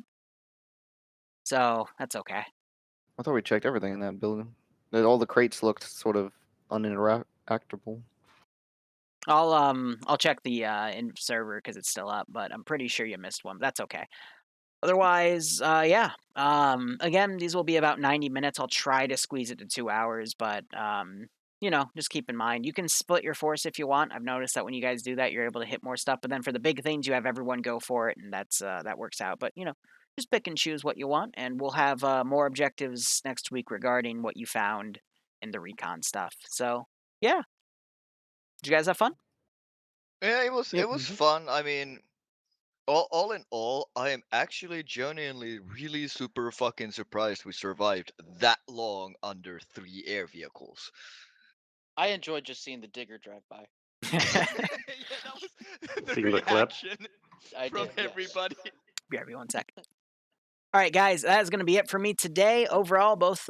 So that's okay. I thought we checked everything in that building. All the crates looked sort of uninteractable. I'll check the in server because it's still up, but I'm pretty sure you missed one. But that's okay. Otherwise, yeah. Again, these will be about 90 minutes. I'll try to squeeze it to 2 hours, but you know, just keep in mind you can split your force if you want. I've noticed that when you guys do that, you're able to hit more stuff. But then for the big things, you have everyone go for it, and that's that works out. But you know, just pick and choose what you want, and we'll have more objectives next week regarding what you found in the recon stuff. So yeah, did you guys have fun? Yeah, it was fun. I mean, all in all, I am actually genuinely really super fucking surprised we survived that long under 3 air vehicles. I enjoyed just seeing the digger drive by. Yeah, that was the Seeing the clip? reaction I from did, yes. everybody. Grab me 1 sec. All right, guys, that is going to be it for me today. Overall, both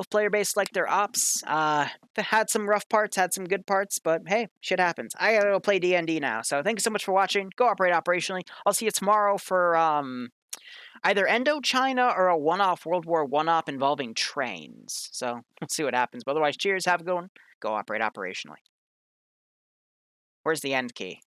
player base liked their ops. Had some rough parts, had some good parts, but hey, shit happens. I gotta go play D&D now. So thank you so much for watching. Go operate operationally. I'll see you tomorrow for either Indochina or a one-off World War I op involving trains. So we'll see what happens. But otherwise, cheers. Have a good one. Go operate operationally. Where's the end key?